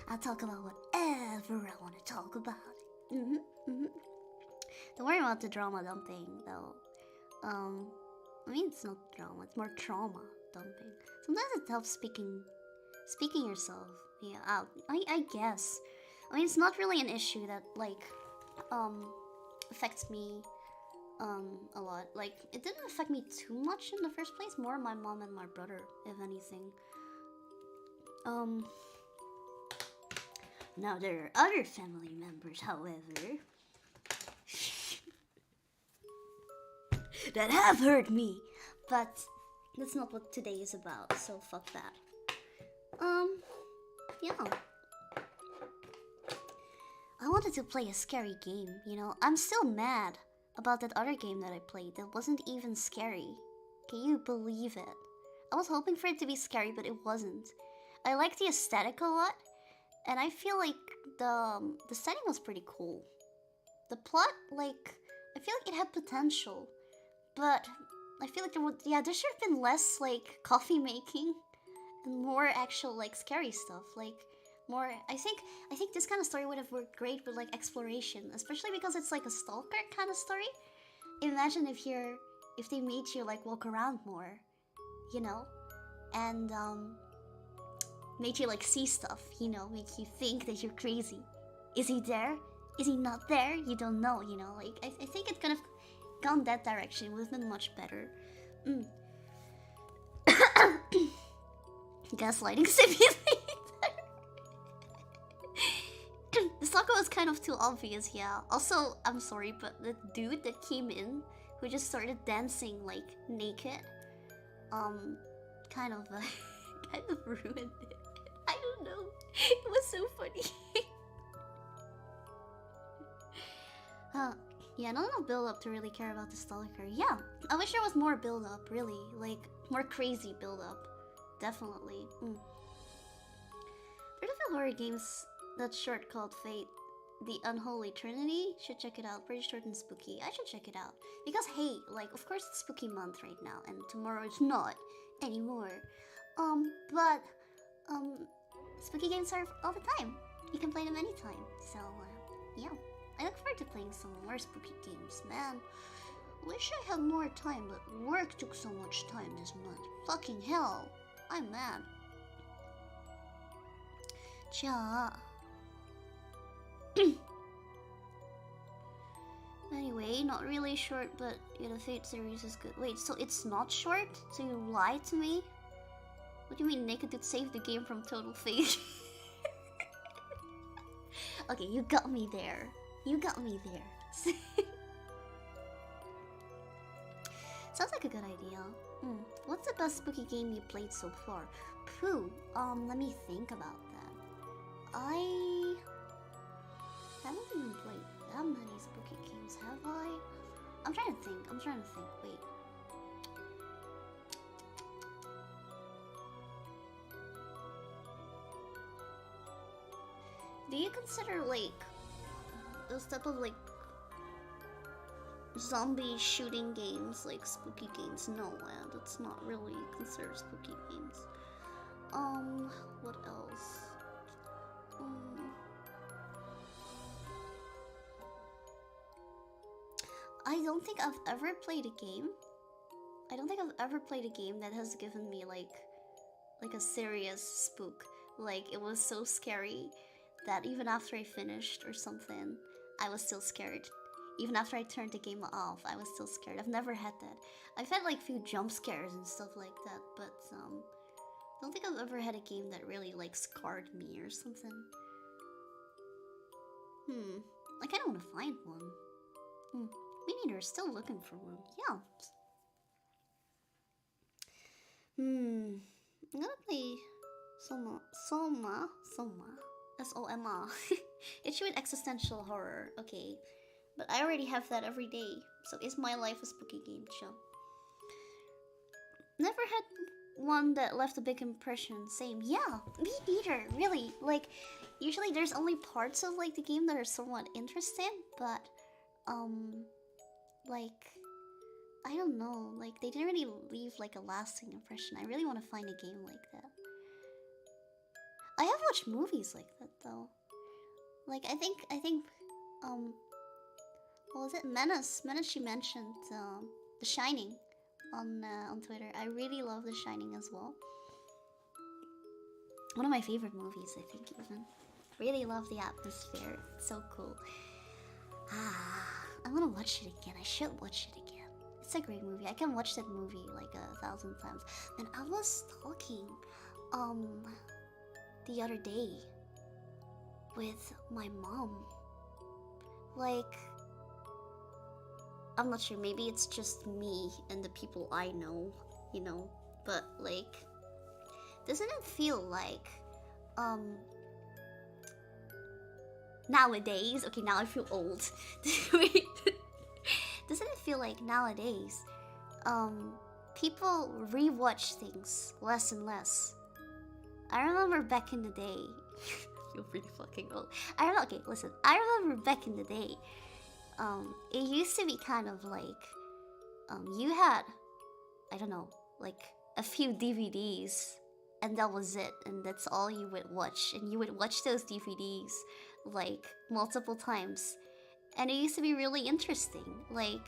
Speaker 1: I'll talk about whatever I want to talk about. Don't worry about the drama dumping, though. I mean, it's not drama, it's more trauma dumping. Sometimes it helps speaking yourself, yeah, out. I guess. I mean, it's not really an issue that, like, affects me, a lot. Like, it didn't affect me too much in the first place, more my mom and my brother, if anything. Now there are other family members, however, that have hurt me, but that's not what today is about, so fuck that. Yeah. I wanted to play a scary game, you know. I'm still mad about that other game that I played that wasn't even scary. Can you believe it? I was hoping for it to be scary, but it wasn't. I liked the aesthetic a lot, and I feel like the setting was pretty cool. The plot, like, I feel like it had potential, but I feel like there should have been less like coffee making and more actual like scary stuff. Like more, I think this kind of story would have worked great with like exploration, especially because it's like a stalker kind of story. Imagine if they made you like walk around more, you know, and made you like see stuff, you know, make you think that you're crazy. Is he there? Is he not there? You don't know, you know. Like I think it could have gone that direction. It would have been much better. Gaslighting simulator. The stalker was kind of too obvious, yeah. Also, I'm sorry, but the dude that came in who just started dancing like naked, kind of ruined it. I don't know. It was so funny. Yeah, not enough build up to really care about the stalker. Yeah, I wish there was more build up, really. Like, more crazy build up. Definitely. There's a few horror games that's short called Fate. The Unholy Trinity. Should check it out. Pretty short and spooky. I should check it out. Because, hey, like, of course it's spooky month right now, and tomorrow it's not anymore. But spooky games are all the time. You can play them anytime. So, yeah. I look forward to playing some more spooky games, man. Wish I had more time, but work took so much time this month. Fucking hell. I'm mad. Chaaa. Anyway, not really short, but yeah, the Fate series is good. Wait, so it's not short? So you lied to me? What do you mean Naked Dude saved the game from total fate? Okay, you got me there. You got me there. Sounds like a good idea. What's the best spooky game you played so far? Pooh, let me think about that. I haven't even played that many spooky games, have I? I'm trying to think. Wait. Do you consider, like, those type of, like, zombie shooting games, like, spooky games? No, that's not really considered spooky games. What else? I don't think I've ever played a game. That has given me, like a serious spook. Like, it was so scary that even after I finished or something, I was still scared. Even after I turned the game off, I was still scared. I've never had that. I've had like few jump scares and stuff like that, but I don't think I've ever had a game that really like scarred me or something. I kinda wanna find one. Me neither, still looking for one. Yeah. I'm gonna play Soma. S-O-M-A. It's with existential horror, okay. But I already have that every day. So is my life a spooky game show? Never had one that left a big impression. Same. Yeah, me neither, really. Like, usually there's only parts of like the game that are somewhat interesting, but like, I don't know, like they didn't really leave like a lasting impression. I really want to find a game like that. I have watched movies like that though. Like I think what was it? Menace, she mentioned The Shining on Twitter. I really love The Shining as well. One of my favorite movies, I think, even. Really love the atmosphere. It's so cool. I want to watch it again. I should watch it again. It's a great movie. I can watch that movie like 1,000 times. And I was talking the other day with my mom. Like, I'm not sure, maybe it's just me and the people I know, you know, but like, doesn't it feel like nowadays, okay, now I feel old. Doesn't feel like nowadays, people rewatch things less and less. I remember back in the day. Feel pretty fucking old. I don't know. Okay, listen. I remember back in the day. It used to be kind of like, you had, I don't know, like a few DVDs, and that was it, and that's all you would watch, and you would watch those DVDs like multiple times, and it used to be really interesting. Like,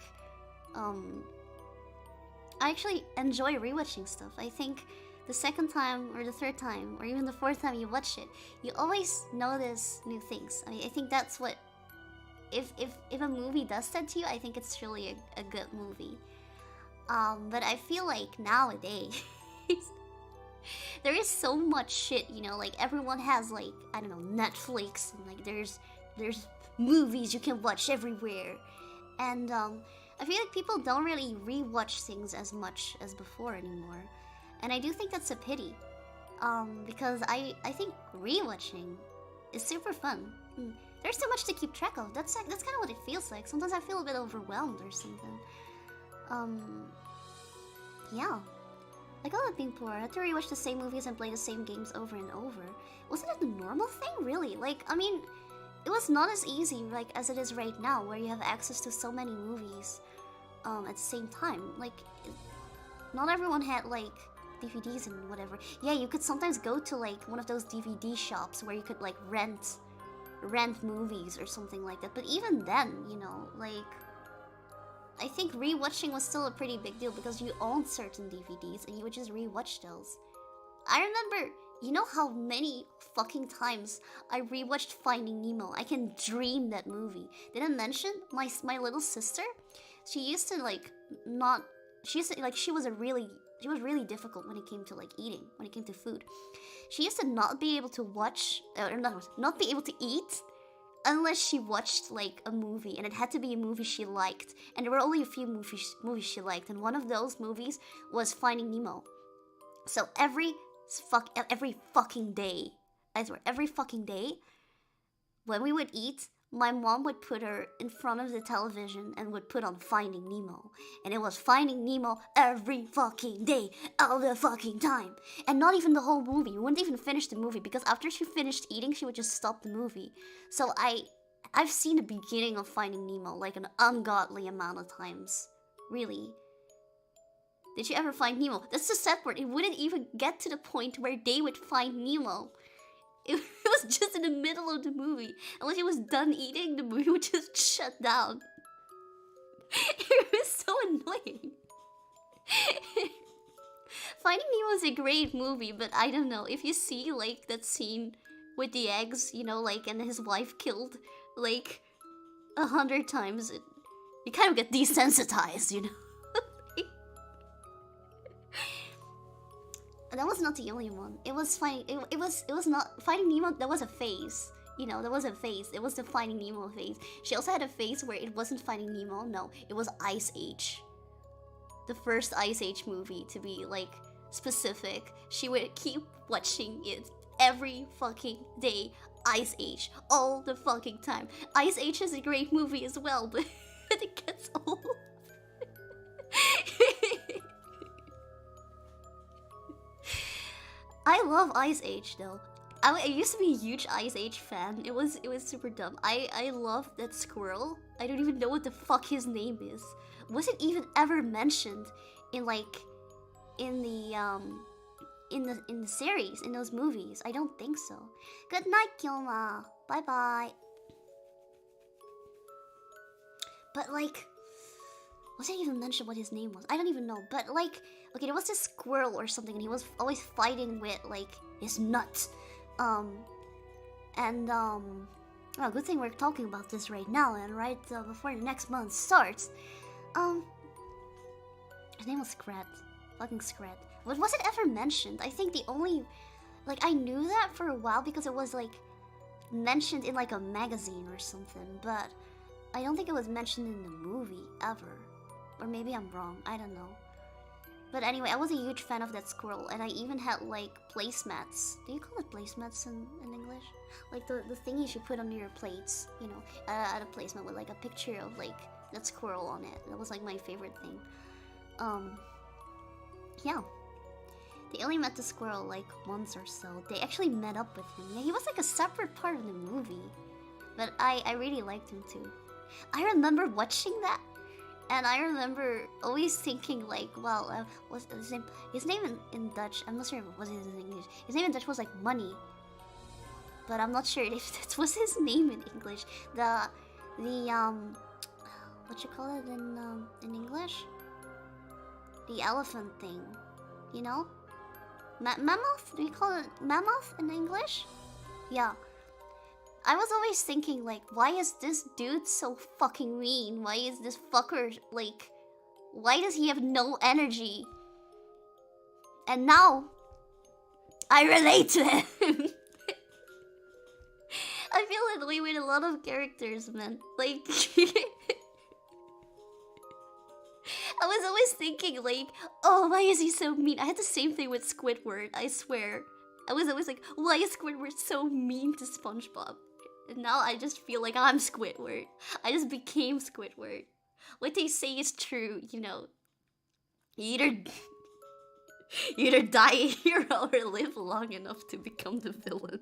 Speaker 1: I actually enjoy rewatching stuff. I think the second time or the third time or even the fourth time you watch it, you always notice new things. I think that's what, if a movie does that to you, I think it's really a good movie. But I feel like nowadays there is so much shit, you know, like everyone has like, I don't know, Netflix, and like there's movies you can watch everywhere. And I feel like people don't really rewatch things as much as before anymore. And I do think that's a pity. Because I think rewatching is super fun. There's so much to keep track of. That's kind of what it feels like. Sometimes I feel a bit overwhelmed or something. Yeah. Like all that being poor, I had to rewatch the same movies and play the same games over and over. Wasn't it a normal thing, really? Like, I mean, it was not as easy, like, as it is right now, where you have access to so many movies at the same time. Like, not everyone had, like, DVDs and whatever. Yeah, you could sometimes go to, like, one of those DVD shops where you could, like, rent movies or something like that. But even then, you know, like, I think rewatching was still a pretty big deal because you owned certain DVDs and you would just rewatch those. I remember, you know how many fucking times I rewatched Finding Nemo? I can dream that movie. Did I mention my little sister? She used to like not. She used to like she was really difficult when it came to like eating, when it came to food. She used to not be able to watch, or not be able to eat unless she watched like a movie, and it had to be a movie she liked. And there were only a few movies she liked, and one of those movies was Finding Nemo. So every fucking day, I swear, every fucking day, when we would eat, my mom would put her in front of the television and would put on Finding Nemo. And it was Finding Nemo every fucking day, all the fucking time. And not even the whole movie. We wouldn't even finish the movie, because after she finished eating, she would just stop the movie. So I've seen the beginning of Finding Nemo like an ungodly amount of times. Really. Did you ever find Nemo? That's the sad part. It wouldn't even get to the point where they would find Nemo. It was just in the middle of the movie. And when she was done eating, the movie would just shut down. It was so annoying. Finding Nemo is a great movie, but I don't know. If you see, like, that scene with the eggs, you know, like, and his wife killed, like, 100 times, you kind of get desensitized, you know? That was not the only one. It was it was not Finding Nemo. That was a phase. You know, that was a phase. It was the Finding Nemo phase. She also had a phase where it wasn't Finding Nemo. No, it was Ice Age. The first Ice Age movie, to be like specific. She would keep watching it every fucking day. Ice Age, all the fucking time. Ice Age is a great movie as well, but it gets old. I love Ice Age though. I used to be a huge Ice Age fan. It was super dumb. I love that squirrel. I don't even know what the fuck his name is. Was it even ever mentioned in like in the series, in those movies? I don't think so. Good night, Kyoma. Bye bye. But like, was it even mentioned what his name was? I don't even know. But like, okay, there was this squirrel or something, and he was always fighting with like his nut. Oh, good thing we're talking about this right now, and right before the next month starts. His name was Scrat. Fucking Scrat. But was it ever mentioned? I think the only, like, I knew that for a while because it was like mentioned in like a magazine or something, but I don't think it was mentioned in the movie ever. Or maybe I'm wrong, I don't know. But anyway, I was a huge fan of that squirrel, and I even had like placemats. Do you call it placemats in English? Like the thing you should put under your plates, you know, at a placemat with like a picture of like that squirrel on it. That was like my favorite thing. Yeah. They only met the squirrel like once or so. They actually met up with him. Yeah, he was like a separate part of the movie. But I really liked him too. I remember watching that, and I remember always thinking like, well, what's his name? His name in Dutch, I'm not sure what it is in English. His name in Dutch was like Money. But I'm not sure if that was his name in English. The what you call it in English? The elephant thing, you know? Mammoth? Do you call it mammoth in English? Yeah. I was always thinking like, why is this dude so fucking mean? Why is this fucker like, why does he have no energy? And now, I relate to him. I feel that way with a lot of characters, man. Like, I was always thinking like, oh, why is he so mean? I had the same thing with Squidward, I swear. I was always like, why is Squidward so mean to SpongeBob? And now I just feel like I'm Squidward. I just became Squidward. What they say is true, you know. You either die a hero or live long enough to become the villain.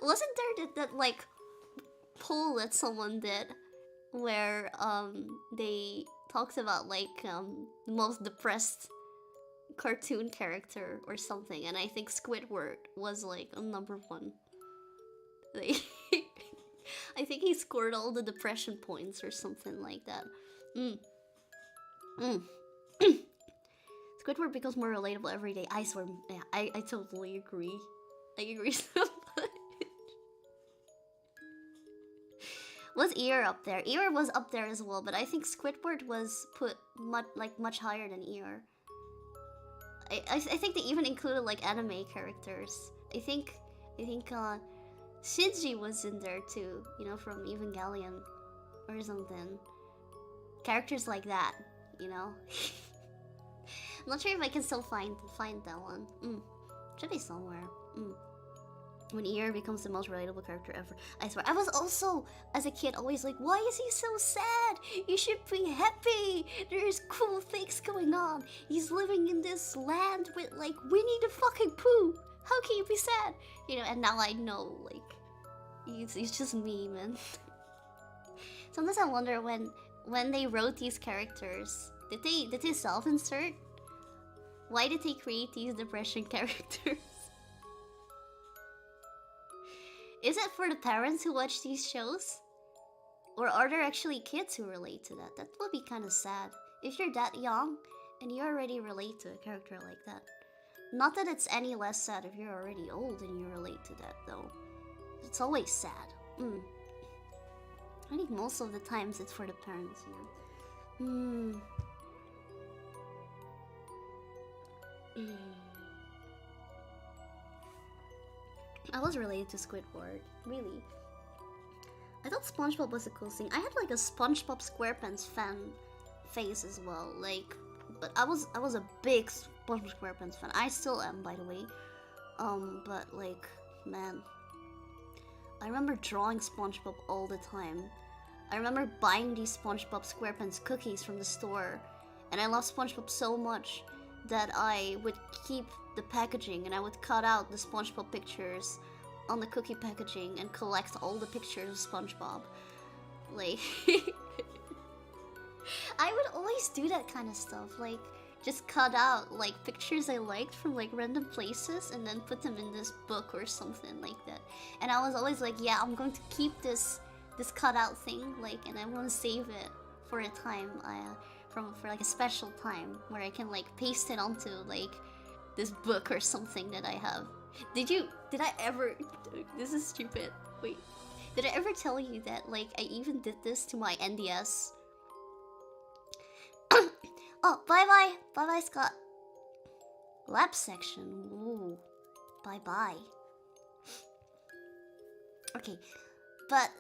Speaker 1: Wasn't there that like poll that someone did where they talked about like the most depressed cartoon character or something, and I think Squidward was like a number one. Like, I think he scored all the depression points or something like that. Squidward becomes more relatable every day. I swear, yeah, I totally agree. I agree so much. Was Eeyore up there? Eeyore was up there as well, but I think Squidward was put much higher than Eeyore. I think they even included like anime characters. I think Shinji was in there too, you know, from Evangelion or something. Characters like that, you know. I'm not sure if I can still find that one. Should be somewhere. When Eeyore becomes the most relatable character ever. I swear. I was also, as a kid, always like, why is he so sad? You should be happy. There's cool things going on. He's living in this land with, like, Winnie the fucking Pooh. How can you be sad? You know, and now I know, like, it's just me, man. Sometimes I wonder when they wrote these characters, did they self-insert? Why did they create these depression characters? Is it for the parents who watch these shows? Or are there actually kids who relate to that? That would be kind of sad. If you're that young and you already relate to a character like that. Not that it's any less sad if you're already old and you relate to that, though. It's always sad. I think most of the times it's for the parents, you know. I was related to Squidward, really. I thought SpongeBob was the coolest thing. I had like a SpongeBob SquarePants fan phase as well, like, but I was a big SpongeBob SquarePants fan. I still am, by the way. But like, man, I remember drawing SpongeBob all the time. I remember buying these SpongeBob SquarePants cookies from the store, and I love SpongeBob so much that I would keep the packaging and I would cut out the SpongeBob pictures on the cookie packaging and collect all the pictures of SpongeBob. Like, I would always do that kind of stuff, like just cut out like pictures I liked from like random places and then put them in this book or something like that. And I was always like, yeah, I'm going to keep this cutout thing, like, and I want to save it for a time, for like a special time where I can like paste it onto like this book or something that I have. Did I ever, this is stupid, wait, did I ever tell you that like I even did this to my NDS? Oh, bye Scott. Lab section, ooh, bye. Okay, but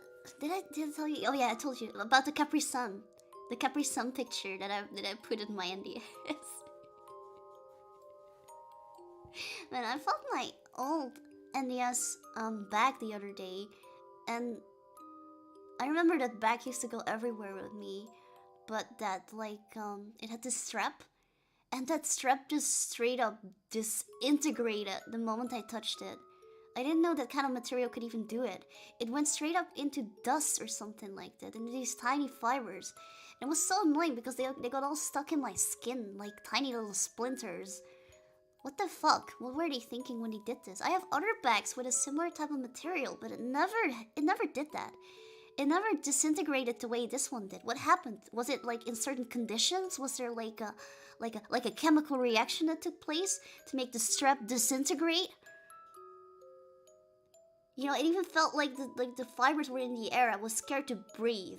Speaker 1: did I tell you? Oh yeah, I told you about the Capri Sun. The Capri Sun picture that I put in my NDS. Man, I found my old NDS bag the other day, And I remember that bag used to go everywhere with me, but that like it had this strap, and that strap just straight up disintegrated the moment I touched it. I didn't know that kind of material could even do it. It went straight up into dust or something like that, into these tiny fibers. And it was so annoying because they got all stuck in my skin, like tiny little splinters. What the fuck? What were they thinking when they did this? I have other bags with a similar type of material, but it never did that. It never disintegrated the way this one did. What happened? Was it like in certain conditions? Was there like a chemical reaction that took place to make the strap disintegrate? You know, it even felt like the fibers were in the air. I was scared to breathe.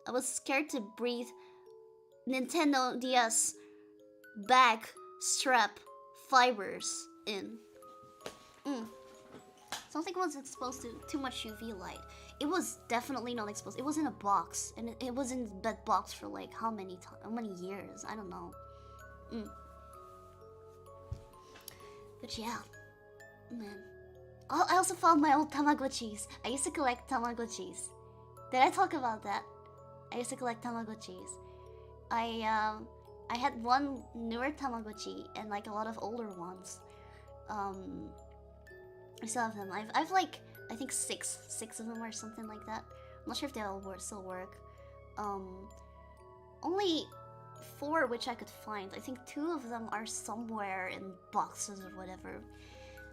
Speaker 1: I was scared to breathe. Nintendo DS bag strap fibers in. Something was exposed to too much UV light. It was definitely not exposed. It was in a box, and it was in that box for like how many years? I don't know. But yeah, man. Oh, I also found my old Tamagotchis. I used to collect Tamagotchis. Did I talk about that? I used to collect Tamagotchis. I had one newer Tamagotchi and like a lot of older ones. I still have them. I've like I think six of them or something like that. I'm not sure if they all still work. Only 4 which I could find. I think 2 of them are somewhere in boxes or whatever.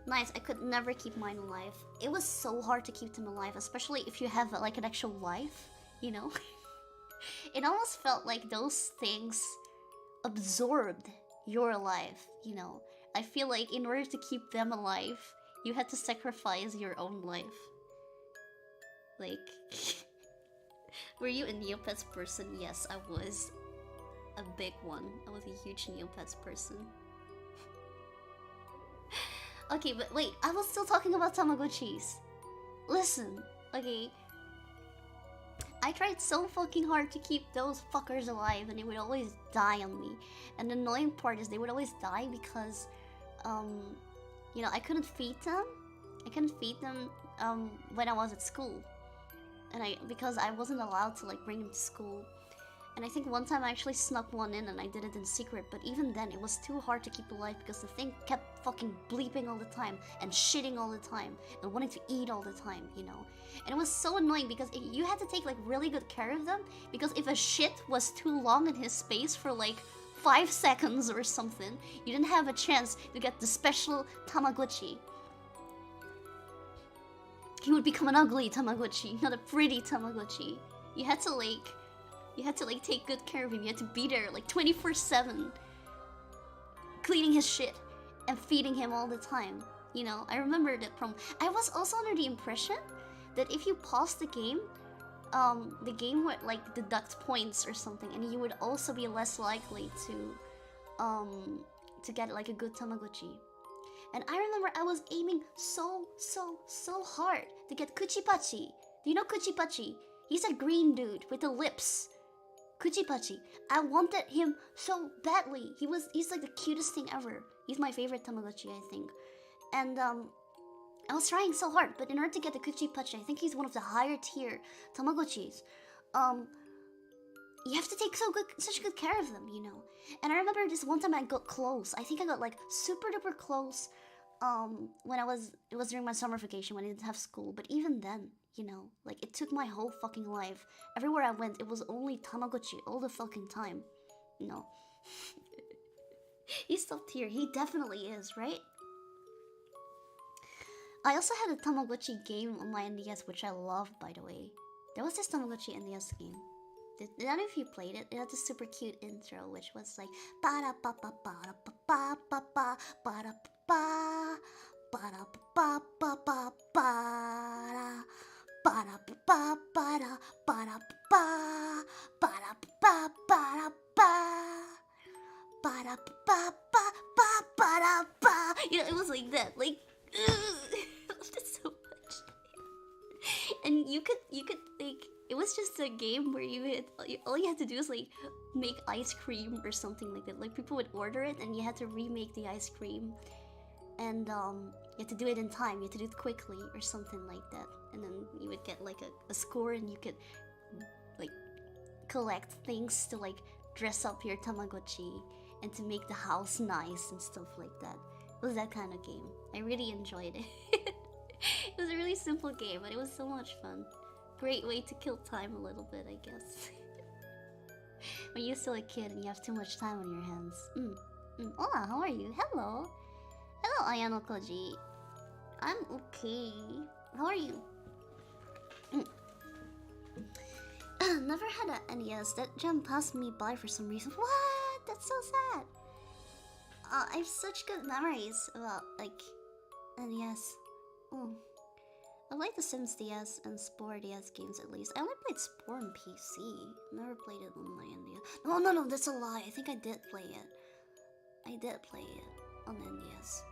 Speaker 1: Nice. I could never keep mine alive. It was so hard to keep them alive, especially if you have like an actual life, you know? It almost felt like those things absorbed your life, you know? I feel like in order to keep them alive, you had to sacrifice your own life. Like, were you a Neopets person? Yes, I was a big one. I was a huge Neopets person. Okay, but wait, I was still talking about Tamagotchis. Listen, okay. I tried so fucking hard to keep those fuckers alive, and they would always die on me. And the annoying part is they would always die because, you know, I couldn't feed them. When I was at school. And because I wasn't allowed to like bring them to school. And I think one time I actually snuck one in and I did it in secret, but even then it was too hard to keep alive because the thing kept fucking bleeping all the time and shitting all the time and wanting to eat all the time, you know? And it was so annoying because you had to take like really good care of them, because if a shit was too long in his space for like 5 seconds or something, you didn't have a chance to get the special Tamagotchi. He would become an ugly Tamagotchi, not a pretty Tamagotchi. You had to like take good care of him. You had to be there like 24/7, cleaning his shit and feeding him all the time. You know, I remember that from. I was also under the impression that if you pause the game would like deduct points or something, and you would also be less likely to get like a good Tamagotchi. And I remember I was aiming so hard to get Kuchipachi. Do you know Kuchipachi? He's a green dude with the lips. Kuchipachi. I wanted him so badly. He's like the cutest thing ever. He's my favorite Tamagotchi, I think. And I was trying so hard, but in order to get the Kuchipachi, I think he's one of the higher tier Tamagotchis. You have to take such good care of them, you know. And I remember this one time I got close. I think I got like super duper close. When it was during my summer vacation when I didn't have school. But even then, you know, like it took my whole fucking life. Everywhere I went, it was only Tamagotchi all the fucking time. You know. He's top tier. He definitely is, right? I also had a Tamagotchi game on my NDS, which I loved, by the way. There was this Tamagotchi NDS game. Did any of you played it? It had this super cute intro, which was like ba da ba ba ba da ba ba ba ba ba da ba ba da ba ba ba ba da ba da ba ba da ba da ba ba da ba ba da ba ba da ba ba ba ba da ba. You know, it was like that, like I loved it so much. And you could like. It was just a game where all you had to do is like make ice cream or something like that. Like people would order it and you had to remake the ice cream. and you had to do it in time. You had to do it quickly or something like that, and then you would get like a score, and you could like collect things to like dress up your Tamagotchi and to make the house nice and stuff like that. It was that kind of game. I really enjoyed it. It was a really simple game, but it was so much fun. Great way to kill time a little bit, I guess. When you're still a kid and you have too much time on your hands. Hola, how are you? Hello. Hello, Ayano Koji. I'm okay. How are you? Never had an NES. That gem passed me by for some reason. What? That's so sad. I have such good memories about, like, NES. I like the Sims DS and Spore DS games at least. I only played Spore on PC. Never played it on my NES. No, that's a lie. I think I did play it. I did play it on NES.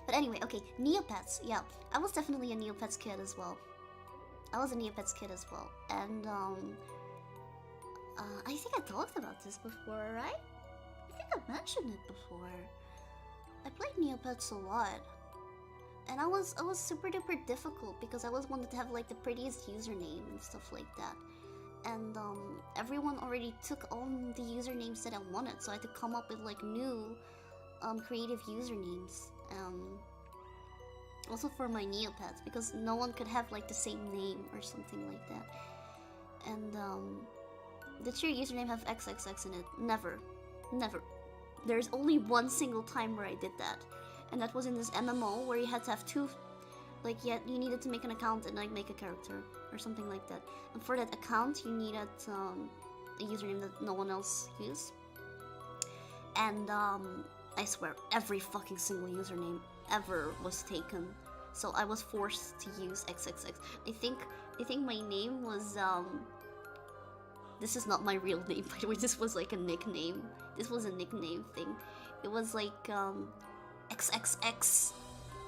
Speaker 1: But anyway, okay, Neopets. Yeah, I was definitely a Neopets kid as well. And I think I talked about this before, right? I think I mentioned it before. I played Neopets a lot. And I was super duper difficult because I always wanted to have like the prettiest username and stuff like that. And everyone already took on the usernames that I wanted, so I had to come up with like new creative usernames. Also for my Neopets, because no one could have like the same name or something like that. And did your username have XXX in it? Never. There's only one single time where I did that. And that was in this MMO where you had to have two, like, you needed to make an account and like make a character or something like that. And for that account, you needed a username that no one else used. And I swear, every fucking single username ever was taken. So I was forced to use XXX. I think my name was this is not my real name, by the way. This was like a nickname. This was a nickname thing. It was like XXX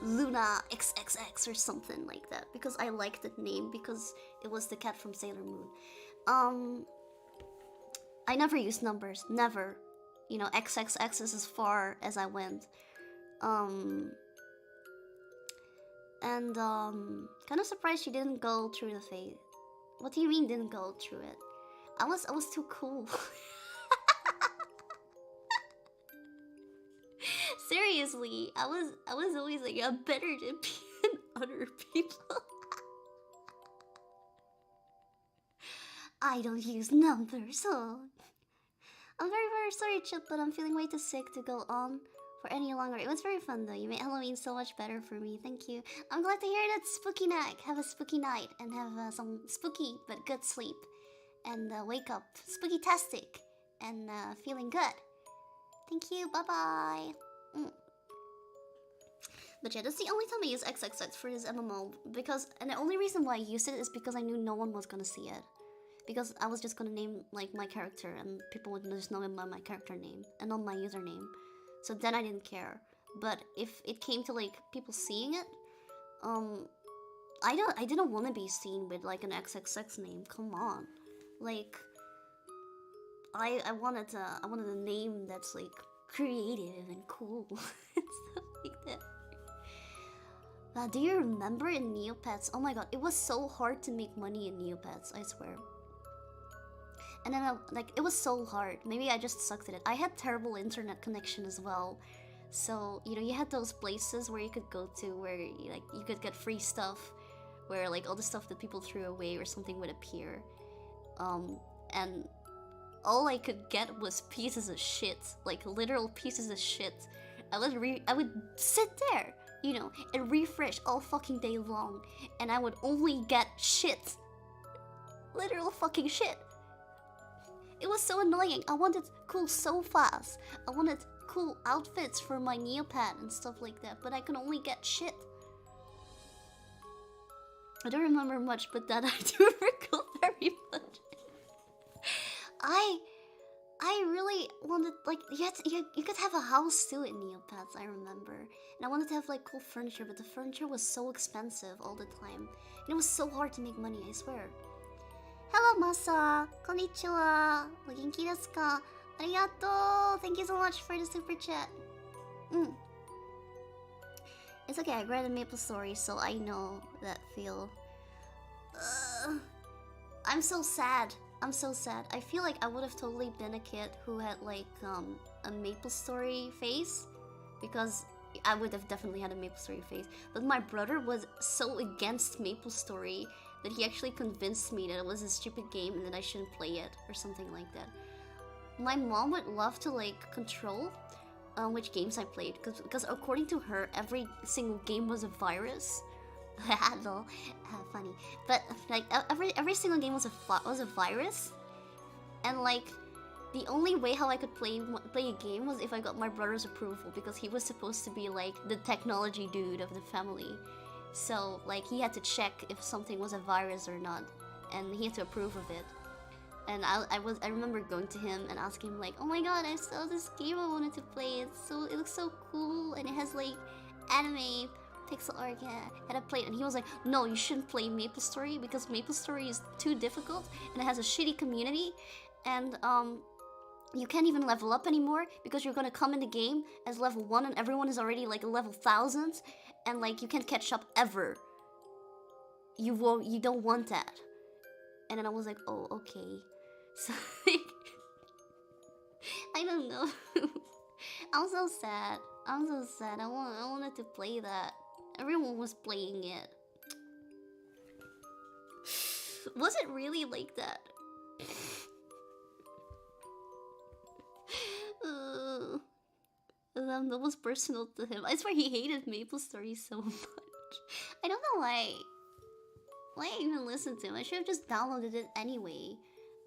Speaker 1: Luna XXX or something like that, because I liked that name because it was the cat from Sailor Moon. I never used numbers, never. You know, XXX is as far as I went. And kind of surprised she didn't go through the fate. What do you mean didn't go through it? I was too cool. Seriously, I was always like, I'm better than other people. I don't use numbers, so I'm very sorry, Chip, but I'm feeling way too sick to go on for any longer. It was very fun though. You made Halloween so much better for me. Thank you. I'm glad to hear that spooky night. Have a spooky night and have some spooky but good sleep. And wake up spooky-tastic and feeling good. Thank you. Bye-bye. But yeah, that's the only time I use XXX for this MMO. And the only reason why I used it is because I knew no one was gonna see it. Because I was just gonna name like my character and people would just know it by my character name and not my username. So then I didn't care. But if it came to like people seeing it, I didn't want to be seen with like an XXX name. Come on, like I wanted a name that's like creative and cool and stuff like that. Do you remember in Neopets? Oh my god, it was so hard to make money in Neopets, I swear. And then, it was so hard. Maybe I just sucked at it. I had terrible internet connection as well. So, you know, you had those places where you could go to where, you could get free stuff. Where, like, all the stuff that people threw away or something would appear. And all I could get was pieces of shit. Like, literal pieces of shit. I would sit there, you know, and refresh all fucking day long. And I would only get shit. Literal fucking shit. It was so annoying. I wanted cool sofas. I wanted cool outfits for my Neopet and stuff like that, but I could only get shit. I don't remember much, but that I do recall very much. I really wanted, like, you could have a house too in Neopets, I remember. And I wanted to have, like, cool furniture, but the furniture was so expensive all the time. And it was so hard to make money, I swear. Hello, Masa. Konnichiwa. O genki desu ka? Arigatou. Thank you so much for the super chat. It's okay, I read a MapleStory, so I know that feel. I'm so sad. I'm so sad. I feel like I would have totally been a kid who had like a MapleStory face, because I would have definitely had a MapleStory face. But my brother was so against MapleStory that he actually convinced me that it was a stupid game and that I shouldn't play it or something like that. My mom would love to like control which games I played, because according to her, every single game was a virus. Lol, funny. But like every single game was a virus, and like the only way how I could play a game was if I got my brother's approval, because he was supposed to be like the technology dude of the family. So like he had to check if something was a virus or not, and he had to approve of it. And I remember going to him and asking him like, oh my god, I saw this game I wanted to play. It looks so cool, and it has like anime, pixel art, yeah. And I played, and he was like, no, you shouldn't play MapleStory because MapleStory is too difficult and it has a shitty community, and you can't even level up anymore because you're gonna come in the game as level 1 and everyone is already like level 1000, and like you can't catch up ever. You don't want that. And then I was like, oh, okay. So I don't know. I'm so sad. I'm so sad. I wanted to play that. Everyone was playing it. Was it really like that? That was personal to him. I swear he hated MapleStory so much. I don't know why. Why I even listened to him? I should have just downloaded it anyway.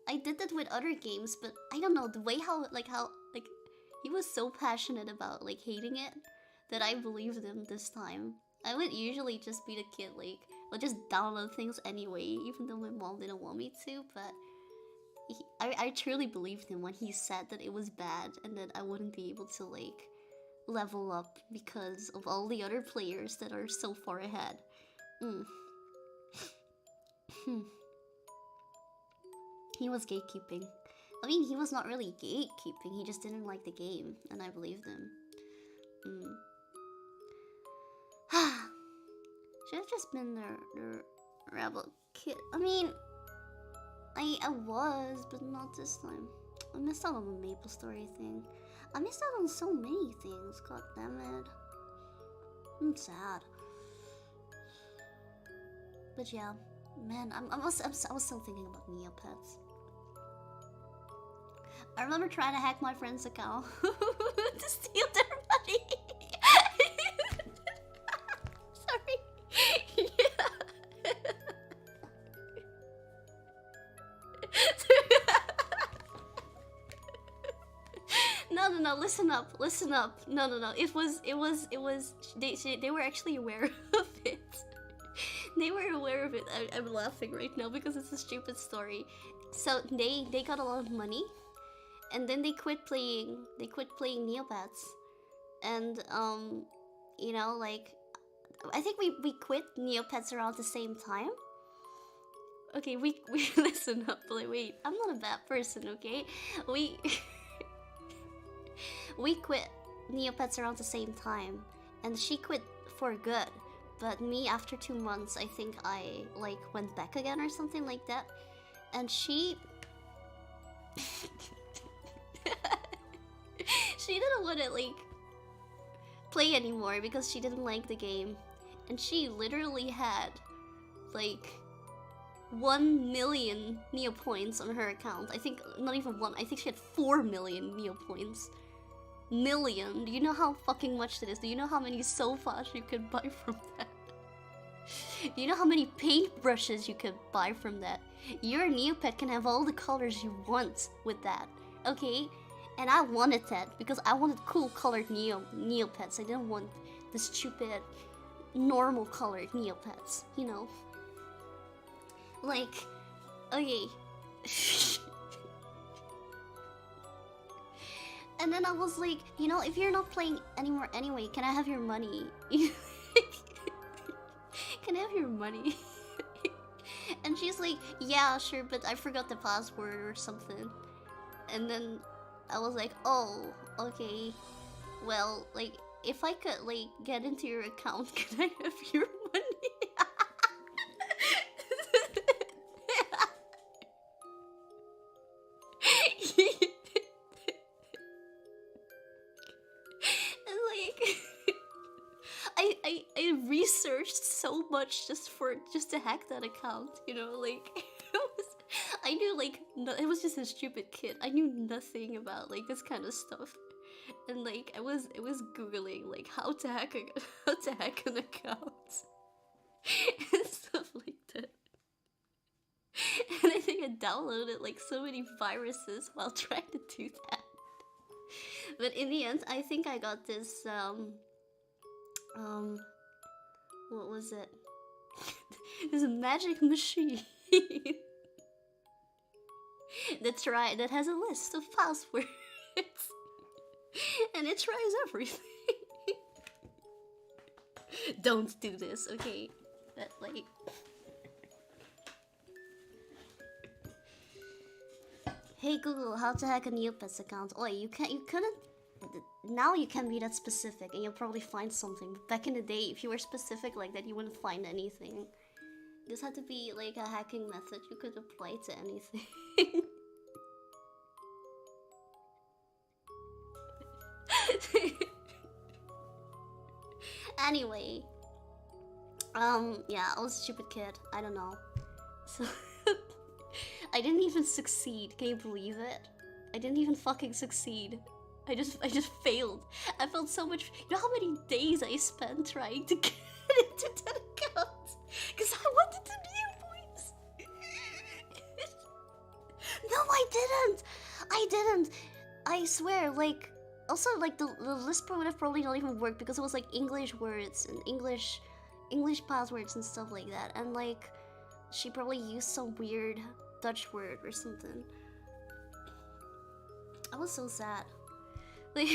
Speaker 1: I did that with other games, but I don't know, the way how he was so passionate about like hating it that I believed him this time. I would usually just be the kid like, I'll just download things anyway, even though my mom didn't want me to, but I truly believed him when he said that it was bad and that I wouldn't be able to like level up because of all the other players that are so far ahead. He was gatekeeping. I mean, he was not really gatekeeping, he just didn't like the game, and I believed him. Should have just been the rebel kid. I mean, I was, but not this time. I missed out on the MapleStory thing. I missed out on so many things, god damn it. I'm sad. But yeah, man, I was still thinking about Neopets. I remember trying to hack my friend's account to steal their money. Sorry. Yeah. No, listen up. No. It was, they were actually aware of it. They were aware of it. I'm laughing right now because it's a stupid story. So they got a lot of money, and then they quit playing Neopets, and you know, like, I think we quit Neopets around the same time. Okay, we listen up. Wait, I'm not a bad person, okay? We quit Neopets around the same time, and she quit for good. But me, after 2 months, I think I like went back again or something like that, and she didn't want to like play anymore because she didn't like the game, and she literally had like 1 million Neo points on her account. I think not even 1. I think she had 4 million Neo points. Million. Do you know how fucking much that is? Do you know how many sofas you could buy from that? Do you know how many paintbrushes you could buy from that? Your Neopet can have all the colors you want with that, okay? And I wanted that because I wanted cool colored Neopets. I didn't want the stupid normal colored Neopets, you know? Like, okay. And then I was like, you know, if you're not playing anymore anyway, can I have your money? Can I have your money? And she's like, yeah, sure, but I forgot the password or something. And then I was like, oh, okay. Well, like, if I could like get into your account, could I have your money? And like I researched so much just to hack that account, you know, like I knew like it was just a stupid kid. I knew nothing about like this kind of stuff. And like I was googling like how to hack an account and stuff like that. And I think I downloaded like so many viruses while trying to do that. But in the end, I think I got this what was it? This magic machine. That's right, that has a list of passwords. And it tries everything. Don't do this, okay? That like hey Google, how to hack a Neopets account. Oh, you couldn't. Now you can be that specific, and you'll probably find something. But back in the day, if you were specific like that, you wouldn't find anything. This had to be like a hacking method you could apply to anything. Anyway, yeah, I was a stupid kid. I don't know. So I didn't even succeed. Can you believe it? I didn't even fucking succeed. I just failed. I felt so much. You know how many days I spent trying to get into that account? Because I wanted the new points. No, I didn't. I didn't. I swear, like. Also, like, the list would have probably not even worked because it was, like, English words and English passwords and stuff like that. And, like, she probably used some weird Dutch word or something. I was so sad. Like...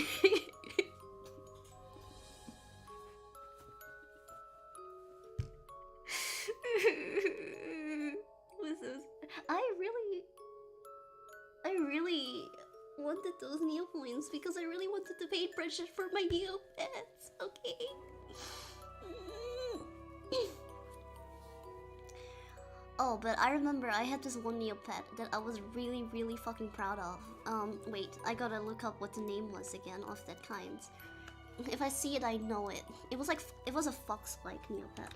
Speaker 1: I really wanted those Neo points because I really wanted to pay pressure for my Neopets, okay? Oh, but I remember I had this one Neopet that I was really fucking proud of. Wait, I gotta look up what the name was again of that kind. If I see it, I know it. It was a fox-like Neopet.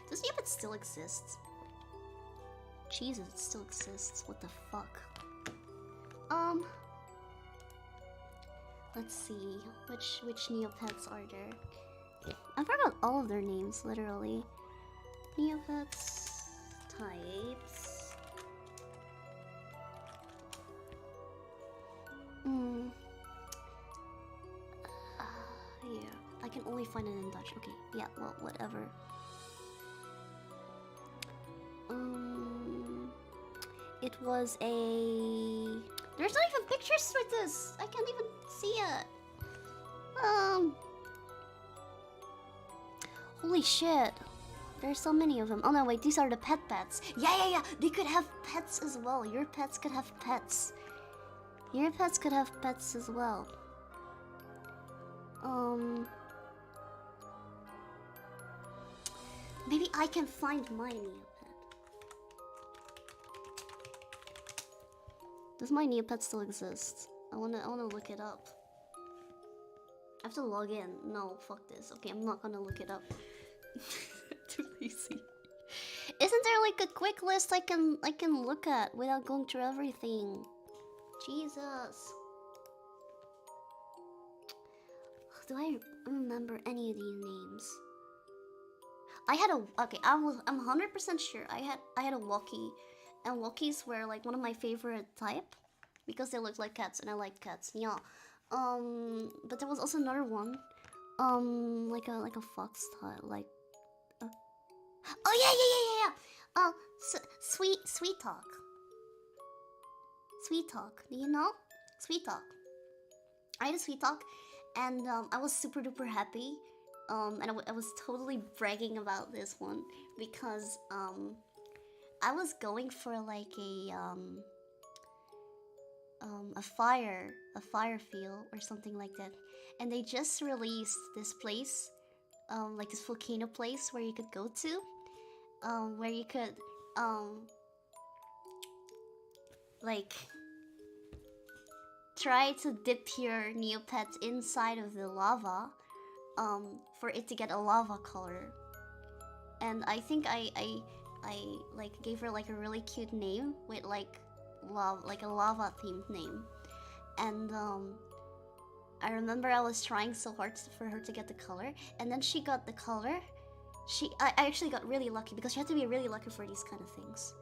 Speaker 1: Does Neopet still exist? Jesus, it still exists. What the fuck? Let's see. Which Neopets are there? I forgot all of their names, literally. Neopets, types. Yeah, I can only find it in Dutch. Okay, yeah, well, whatever. It was a... There's not even pictures for this! I can't even see it! Holy shit. There's so many of them. Oh no, wait, these are the pets. Yeah! They could have pets as well. Your pets could have pets. Your pets could have pets as well. Maybe I can find my Neopet. Does my Neopet still exist? I wanna look it up. I have to log in. No, fuck this. Okay, I'm not gonna look it up. Too lazy. Isn't there like a quick list I can look at without going through everything? Jesus. Do I remember any of these names? I had a... Okay, I'm 100% sure I had a Walkie. And Walkies were like one of my favorite type. Because they look like cats and I like cats. Yeah. But there was also another one. Like a fox type. Like... Oh, yeah! Sweet Talk. Sweet Talk. Do you know? Sweet Talk. I had a Sweet Talk. And I was super duper happy. And I was totally bragging about this one because I was going for like a a fire field or something like that, and they just released this place, like this volcano place where you could go to, where you could like try to dip your Neopets inside of the lava, for it to get a lava color. And I think I like gave her like a really cute name with like a lava themed name. And I remember I was trying so hard for her to get the color, and then she got the color. I actually got really lucky, because you have to be really lucky for these kind of things.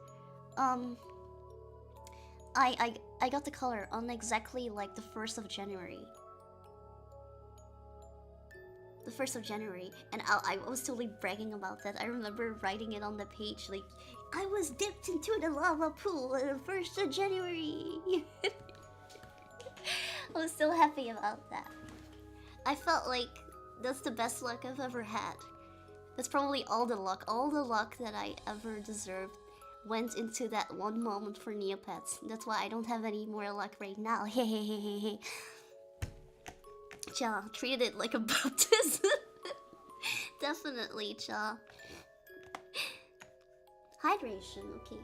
Speaker 1: I got the color on exactly like the 1st of January. The 1st of January, and I was totally bragging about that. I remember writing it on the page, like, I was dipped into the lava pool on the 1st of January. I was so happy about that. I felt like that's the best luck I've ever had. That's probably all the luck that I ever deserved went into that one moment for Neopets. That's why I don't have any more luck right now. Hehehehe. Cha, treated it like a baptism. Definitely, Cha. Hydration, okay.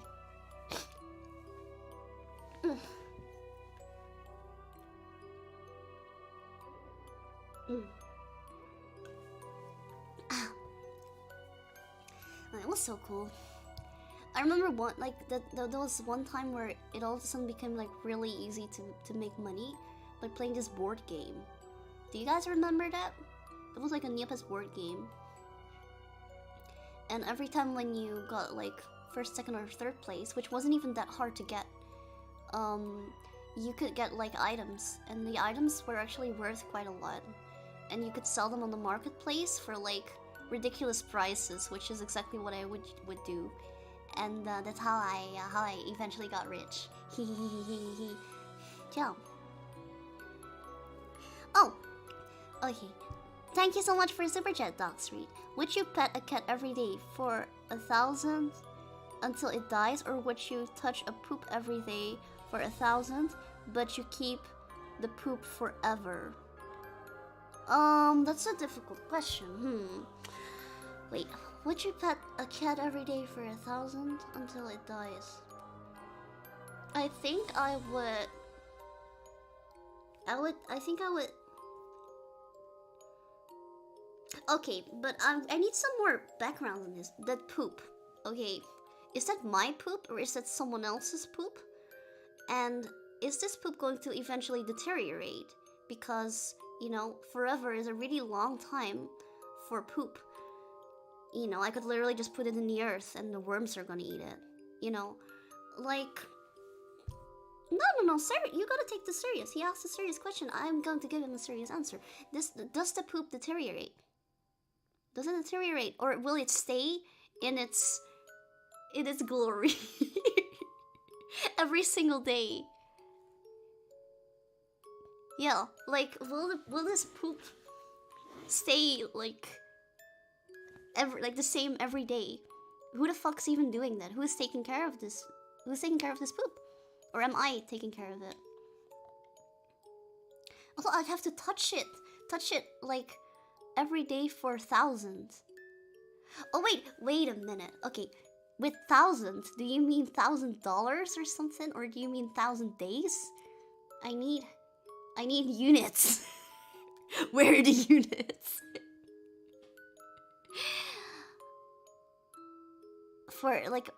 Speaker 1: It was so cool. I remember there was one time where it all of a sudden became like really easy to make money by playing this board game. Do you guys remember that? It was like a Neopets board game. And every time when you got like 1st, 2nd, or 3rd place, which wasn't even that hard to get, you could get like items, and the items were actually worth quite a lot. And you could sell them on the marketplace for like ridiculous prices, which is exactly what I would do. And that's how I eventually got rich. Hehehehe. Ciao. Oh, okay. Thank you so much for Super Chat, Dogsreed. Would you pet a cat every day for 1,000 until it dies, or would you touch a poop every day for 1,000, but you keep the poop forever? That's a difficult question. Wait, would you pet a cat every day for 1,000 until it dies? I think I would. I think I would. Okay, but I need some more background on this. That poop. Okay, is that my poop or is that someone else's poop? And is this poop going to eventually deteriorate? Because, you know, forever is a really long time for poop. You know, I could literally just put it in the earth and the worms are gonna eat it. You know, like... No, sir, you gotta take this serious. He asked a serious question. I'm going to give him a serious answer. Does the poop deteriorate? Does it deteriorate, or will it stay in its glory every single day? Yeah, like will this poop stay like the same every day? Who the fuck's even doing that? Who's taking care of this? Who's taking care of this poop? Or am I taking care of it? Also, I'd have to touch it like every day for 1,000. Oh wait a minute. Okay, with 1,000, do you mean $1,000 or something, or do you mean 1,000 days? I need units. Where are the units? For like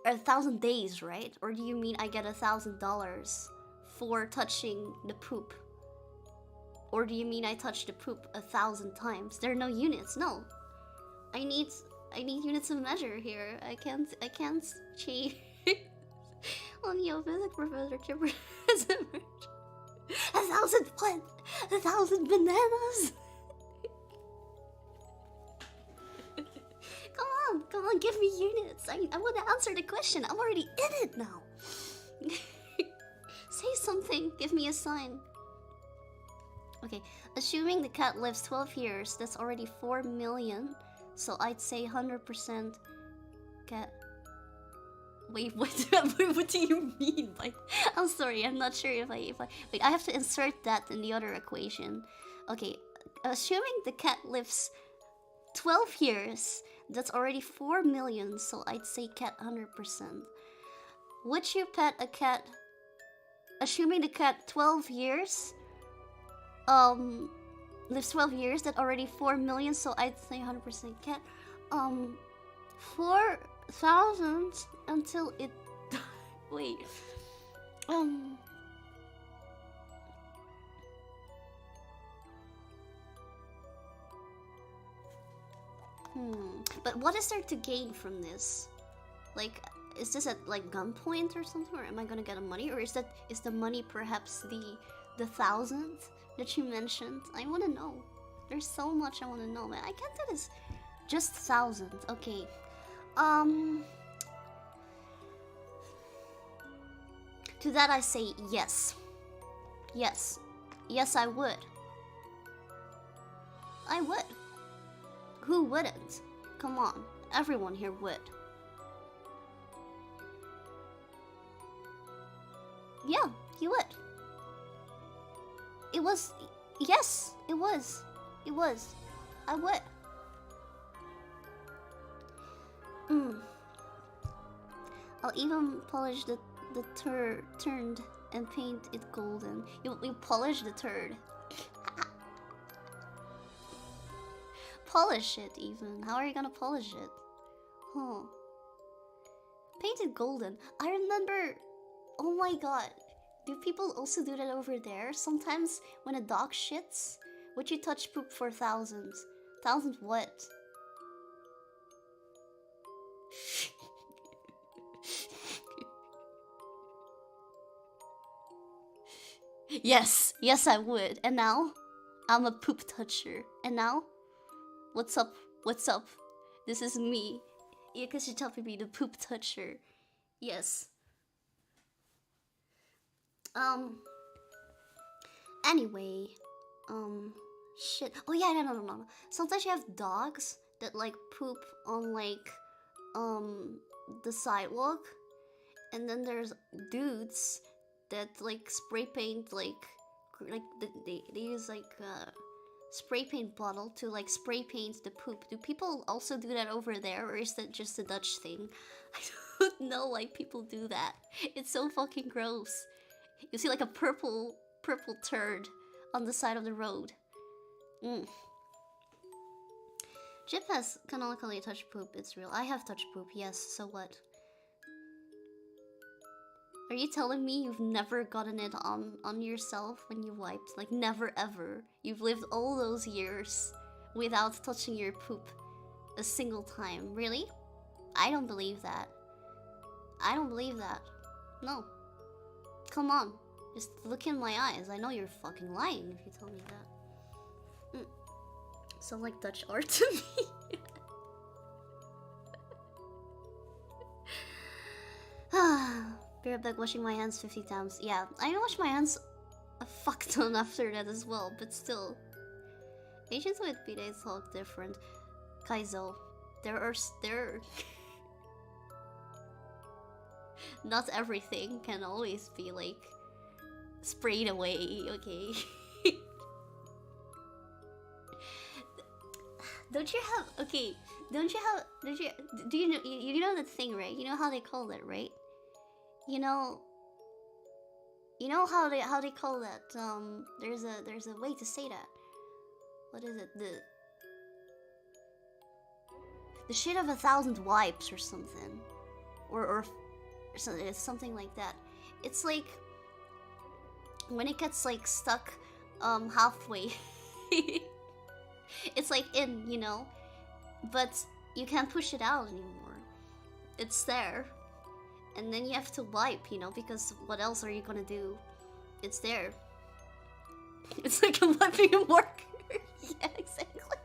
Speaker 1: 1,000 days, right? Or do you mean I get $1,000 for touching the poop? Or do you mean I touch the poop 1,000 times? There are no units. No, I need units of measure here. I can't cheat on Neophysics Professor Chipper. 1,000 what? 1,000 bananas? Come on, give me units. I want to answer the question. I'm already in it now. Say something. Give me a sign. Okay, assuming the cat lives 12 years, that's already 4 million. So I'd say 100% cat. Wait, what? What do you mean by? I'm sorry, I'm not sure if I. Wait, I have to insert that in the other equation. Okay, assuming the cat lives 12 years, that's already 4 million. So I'd say cat 100%. Would you pet a cat? Assuming the cat 12 years, lives 12 years, that already 4 million. So I'd say 100% cat. 4,000 until it. Wait. But what is there to gain from this? Like, is this at like gunpoint or something, or am I gonna get a money, or is the money perhaps the thousandth that you mentioned? I wanna know. There's so much I wanna know, man. I can't do this. Just thousand. Okay. To that I say yes. Yes. Yes, I would. I would. Who wouldn't? Come on. Everyone here would. Yeah, you would. It was... Yes, it was. It was. I would. I'll even polish the turned and paint it golden. You polish the turd. Polish it even. How are you gonna polish it? Huh. Paint it golden. I remember... Oh my god. Do people also do that over there? Sometimes when a dog shits, would you touch poop for thousands? Thousands what? Yes, yes I would. And now, I'm a poop toucher. And now, what's up? What's up? This is me, Chapipi, the poop toucher. Yes. Anyway, shit. Oh yeah, no. Sometimes you have dogs that like poop on like, the sidewalk, and then there's dudes that like spray paint like they use like spray paint bottle to like spray paint the poop. Do people also do that over there, or is that just a Dutch thing? I don't know why people do that. It's so fucking gross. You see like a purple turd on the side of the road. Jip has canonically touched poop. It's real. I have touched poop. Yes. So what? Are you telling me you've never gotten it on yourself when you wiped? Like, never ever. You've lived all those years without touching your poop a single time. Really? I don't believe that. I don't believe that. No. Come on. Just look in my eyes. I know you're fucking lying if you tell me that. Sounds like Dutch art to me. Be right back washing my hands 50 times. Yeah, I wash my hands a fuck ton after that as well, but still. Asians with bidets talk different. Kaizo. There not everything can always be like sprayed away, okay? Do you know the thing, right? You know how they call it, right? You know how they call that? There's a way to say that. What is it? The shit of 1,000 wipes or something, or something like that. It's like when it gets like stuck halfway. It's like in, you know, but you can't push it out anymore. It's there. And then you have to wipe, you know, because what else are you gonna do? It's there. It's like a wiping marker. Yeah, exactly.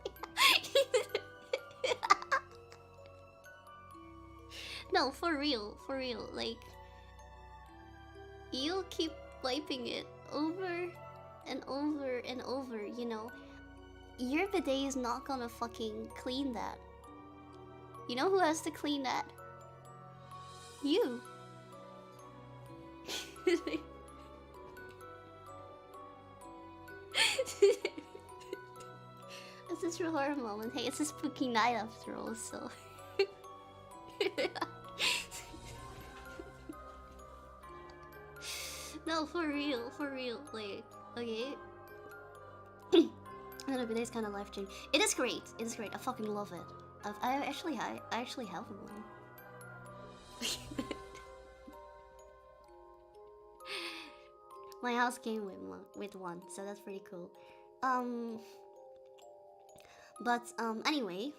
Speaker 1: No, for real. Like, you'll keep wiping it over and over and over, you know. Your bidet is not gonna fucking clean that. You know who has to clean that? You. It's a true horror moment. Hey, it's a spooky night after all, so. No, for real, like, okay. Today's kind of life changing. It is great. It is great. I fucking love it. I actually have one. My house came with one, so that's pretty cool. Anyway,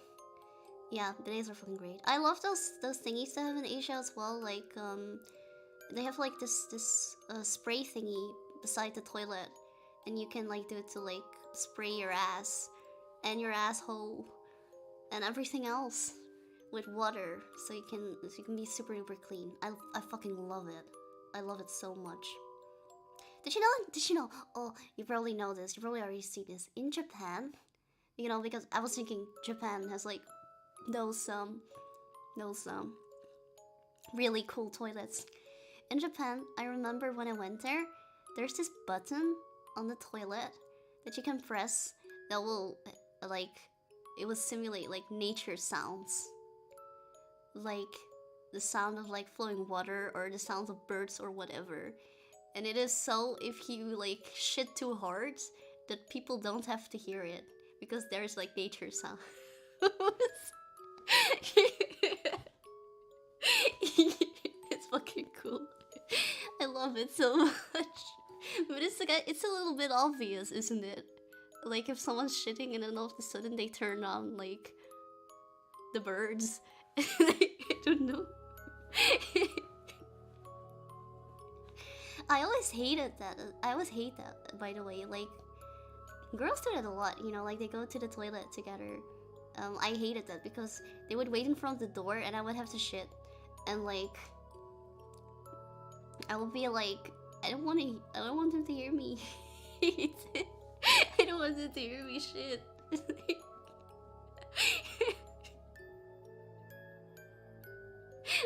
Speaker 1: yeah, bidets are fucking great. I love those thingies they have in Asia as well. Like they have like this spray thingy beside the toilet, and you can like do it to like spray your ass and your asshole and everything else with water, so you can be super duper clean. I fucking love it. I love it so much. Did you know? Oh, you probably know this. You probably already see this in Japan. You know, because I was thinking Japan has like those really cool toilets. In Japan, I remember when I went there, there's this button on the toilet that you can press that will it will simulate like nature sounds, like the sound of like flowing water or the sounds of birds or whatever. And it is so if you like shit too hard that people don't have to hear it because there's like nature sound. It's fucking cool. I love it so much. But it's like it's a little bit obvious, isn't it? Like if someone's shitting and then all of a sudden they turn on like the birds. I don't know. I always hated that. I always hate that, by the way. Like, girls do that a lot, you know, like they go to the toilet together. I hated that because they would wait in front of the door and I would have to shit. And like, I would be like, I don't want them to hear me. I don't want them to hear me shit.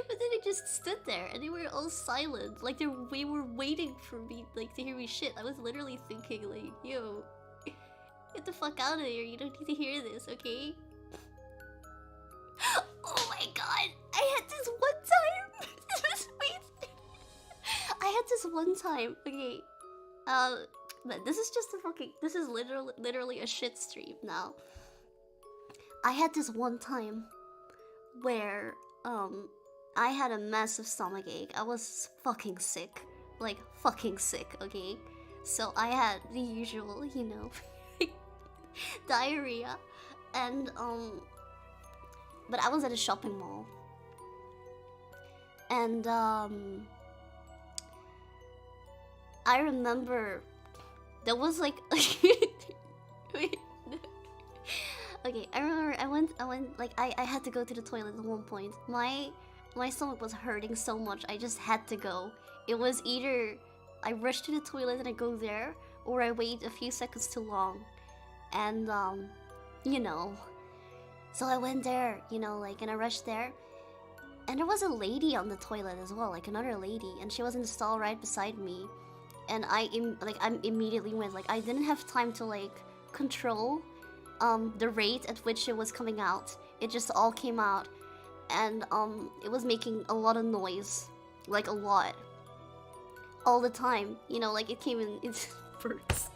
Speaker 1: But then I just stood there and they were all silent. Like they were waiting for me like to hear me shit. I was literally thinking like, yo, get the fuck out of here. You don't need to hear this, okay? Oh my god! I had this one time. Wait. I had this one time. Okay. But this is just a fucking. This is literally a shit stream now. I had this one time where I had a massive stomachache. I was fucking sick. Like, fucking sick, okay? So I had the usual, you know, diarrhea. And, but I was at a shopping mall. And, I remember there was like... Wait. Okay, I remember I went, like, I had to go to the toilet at one point. My stomach was hurting so much, I just had to go. It was either I rush to the toilet and I go there, or I wait a few seconds too long. And, you know. So I went there, you know, like, and I rushed there. And there was a lady on the toilet as well, like another lady, and she was in the stall right beside me. And I immediately went, like, I didn't have time to, like, control the rate at which it was coming out. It just all came out. And it was making a lot of noise. Like, a lot. All the time. You know, like, it came in bursts.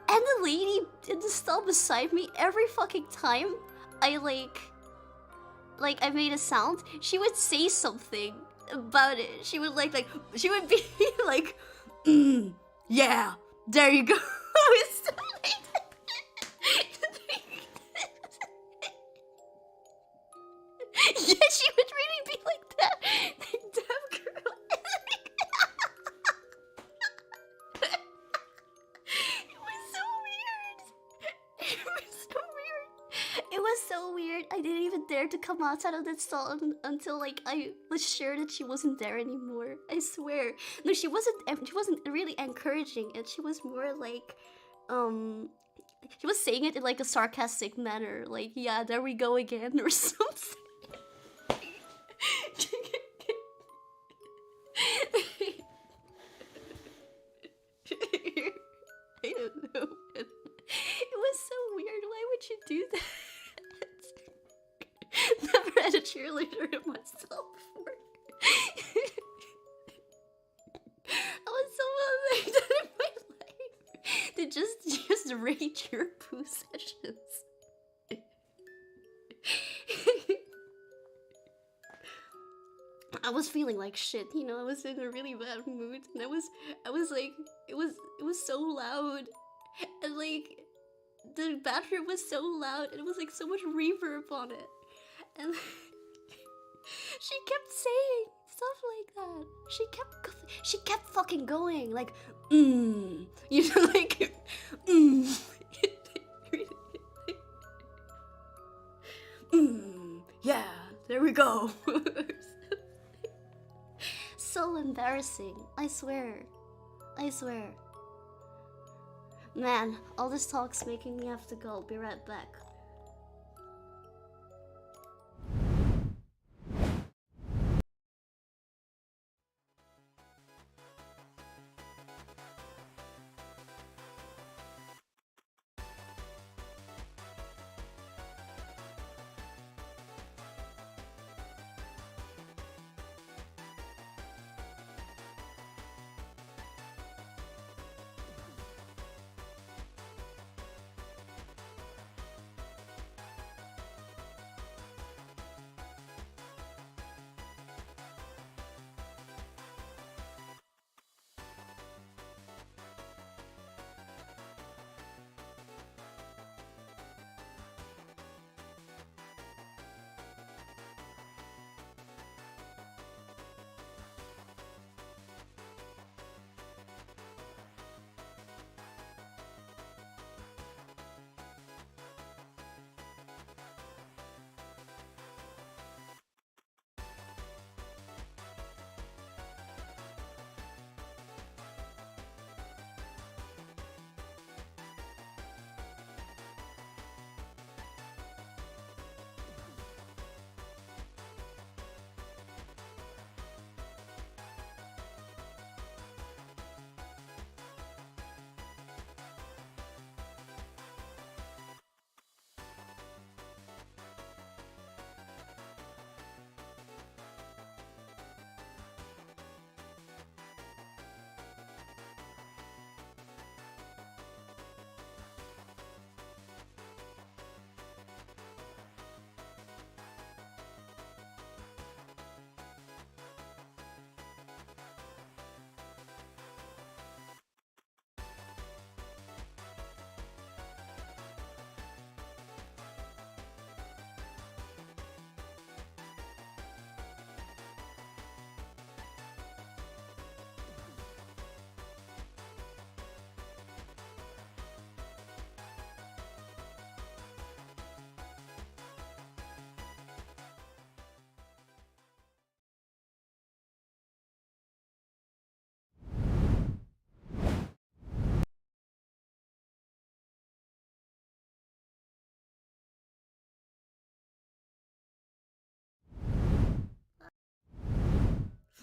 Speaker 1: And the lady in the stall beside me, every fucking time I, like, I made a sound, she would say something about it. She would, she would be like, yeah, there you go. Yeah, she would really be like that. Damn girl. It was so weird. It was so weird. I didn't even dare to come outside of that stall until like I was sure that she wasn't there anymore. I swear. No, she wasn't really encouraging it. She was more like he was saying it in like a sarcastic manner, like, yeah, there we go again, or something. I don't know. It was so weird. Why would you do that? Never had a cheerleader in myself before. I was so amazed in my life to just rage your poo sessions. I was feeling like shit, you know. I was in a really bad mood, and I was like, it was so loud, and like the bathroom was so loud, and it was like so much reverb on it, and she kept saying stuff like that. She kept fucking going like, you know, like, yeah, there we go. So embarrassing. I swear. Man, all this talk's making me have to go. Be right back.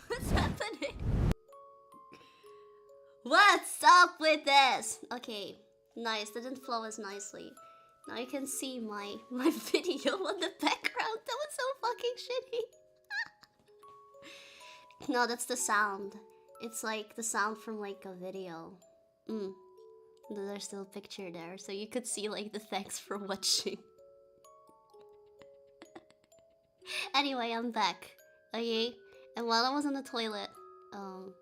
Speaker 1: What's happening? What's up with this? Okay, nice. Didn't flow as nicely. Now you can see my video on the background. That was so fucking shitty. No, that's the sound. It's like the sound from like a video. There's still a picture there, so you could see like the thanks for watching. Anyway, I'm back. Okay, and while I was in the toilet, oh,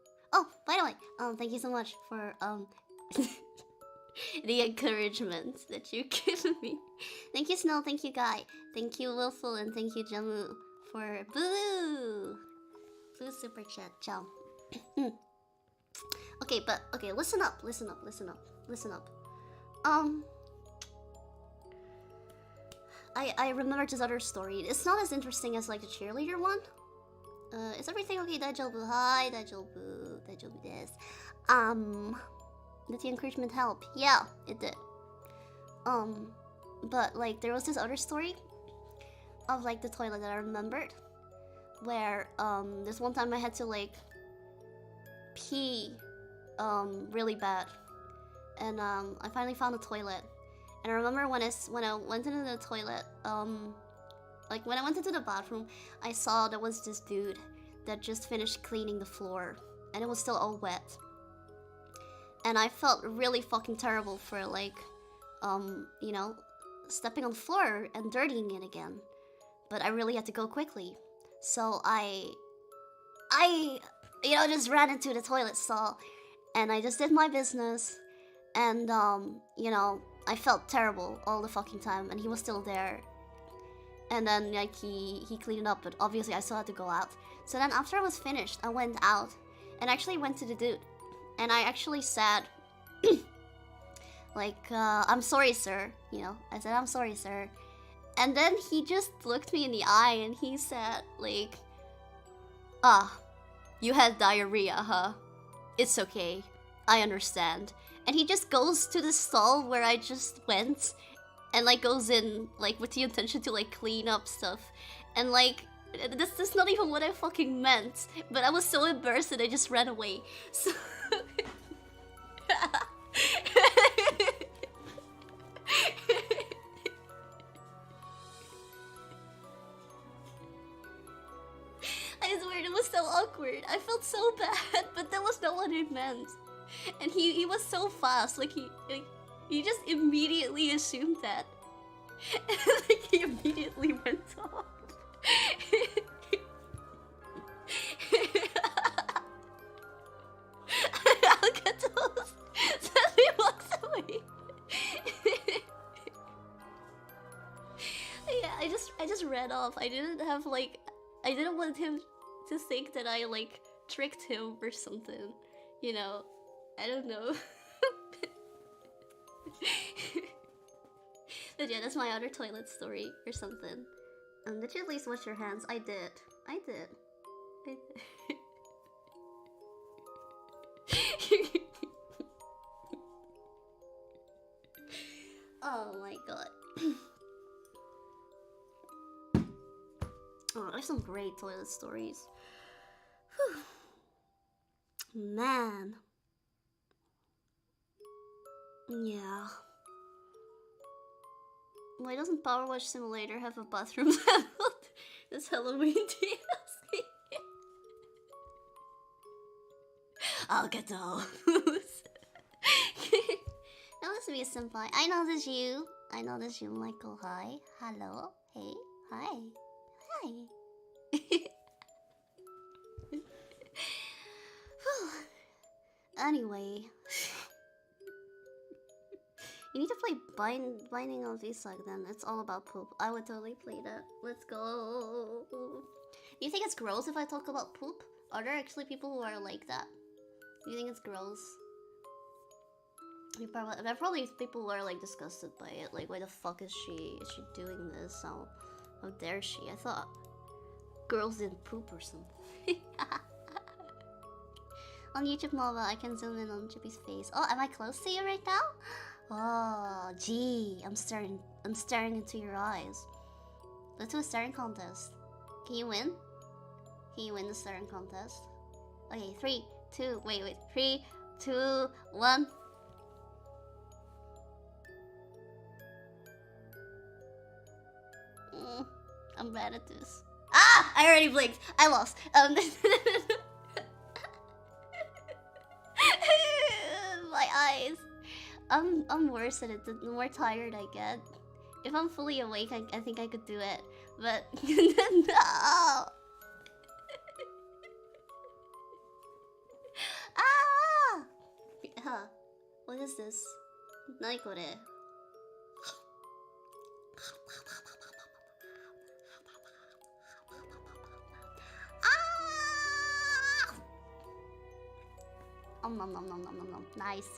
Speaker 1: by the way, thank you so much for the encouragement that you given me. Thank you, Snow. Thank you, Guy. Thank you, Willful, and thank you, Jamu, for Blue super chat. Ciao. Okay, but okay, listen up. I remembered this other story. It's not as interesting as like the cheerleader one. Is everything okay? Daijoubu. Hi, Daijoubu. Daijoubu desu. Did the encouragement help? Yeah, it did. But like there was this other story of like the toilet that I remembered, where this one time I had to like pee really bad, and I finally found a toilet. And I remember when I went into the toilet, like when I went into the bathroom, I saw there was this dude that just finished cleaning the floor, and it was still all wet. And I felt really fucking terrible for like, you know, stepping on the floor and dirtying it again. But I really had to go quickly, so I, you know, just ran into the toilet stall, and I just did my business, and you know, I felt terrible all the fucking time, and he was still there. And then like he cleaned it up, but obviously I still had to go out. So then after I was finished, I went out and actually went to the dude, and I actually said, like, I'm sorry, sir. You know, I said, I'm sorry, sir. And then he just looked me in the eye and he said, like, ah, you had diarrhea, huh? It's okay. I understand. And he just goes to the stall where I just went and like goes in like with the intention to like clean up stuff. And like, this is not even what I fucking meant, but I was so embarrassed that I just ran away. So I swear it was so awkward. I felt so bad, but that was not what I meant. And he was so fast, like he just immediately assumed that. And like he immediately went off. Alcatos suddenly walks away. Yeah, I just ran off. I didn't want him to think that I like tricked him or something. You know, I don't know. But yeah, that's my other toilet story or something. Did you at least wash your hands? I did. I did. Oh my god. Oh, there's some great toilet stories. Whew. Man. Yeah. Why doesn't Power Wash Simulator have a bathroom level? This Halloween DLC. I'll get those. Now listen to me, senpai. I know this you. I know this you, Michael. Hi. Hello. Hey. Hi. Hi. Anyway. You need to play Binding of Isaac then. It's all about poop. I would totally play that. Let's go. Do you think it's gross if I talk about poop? Are there actually people who are like that? Do you think it's gross? There are probably people who are like disgusted by it. Like, why the fuck is she doing this? How dare she? I thought girls didn't poop or something. On YouTube Nova, I can zoom in on Chippy's face. Oh, am I close to you right now? Oh, gee, I'm staring into your eyes. Let's do a staring contest. Can you win? Can you win the staring contest? Okay, 3, 2, wait, 3, 2, 1. I'm bad at this. Ah! I already blinked. I lost. My eyes. I'm worse at it the more tired I get. If I'm fully awake, I think I could do it. But no. Ah! Huh. What is this? Naikore. Nice.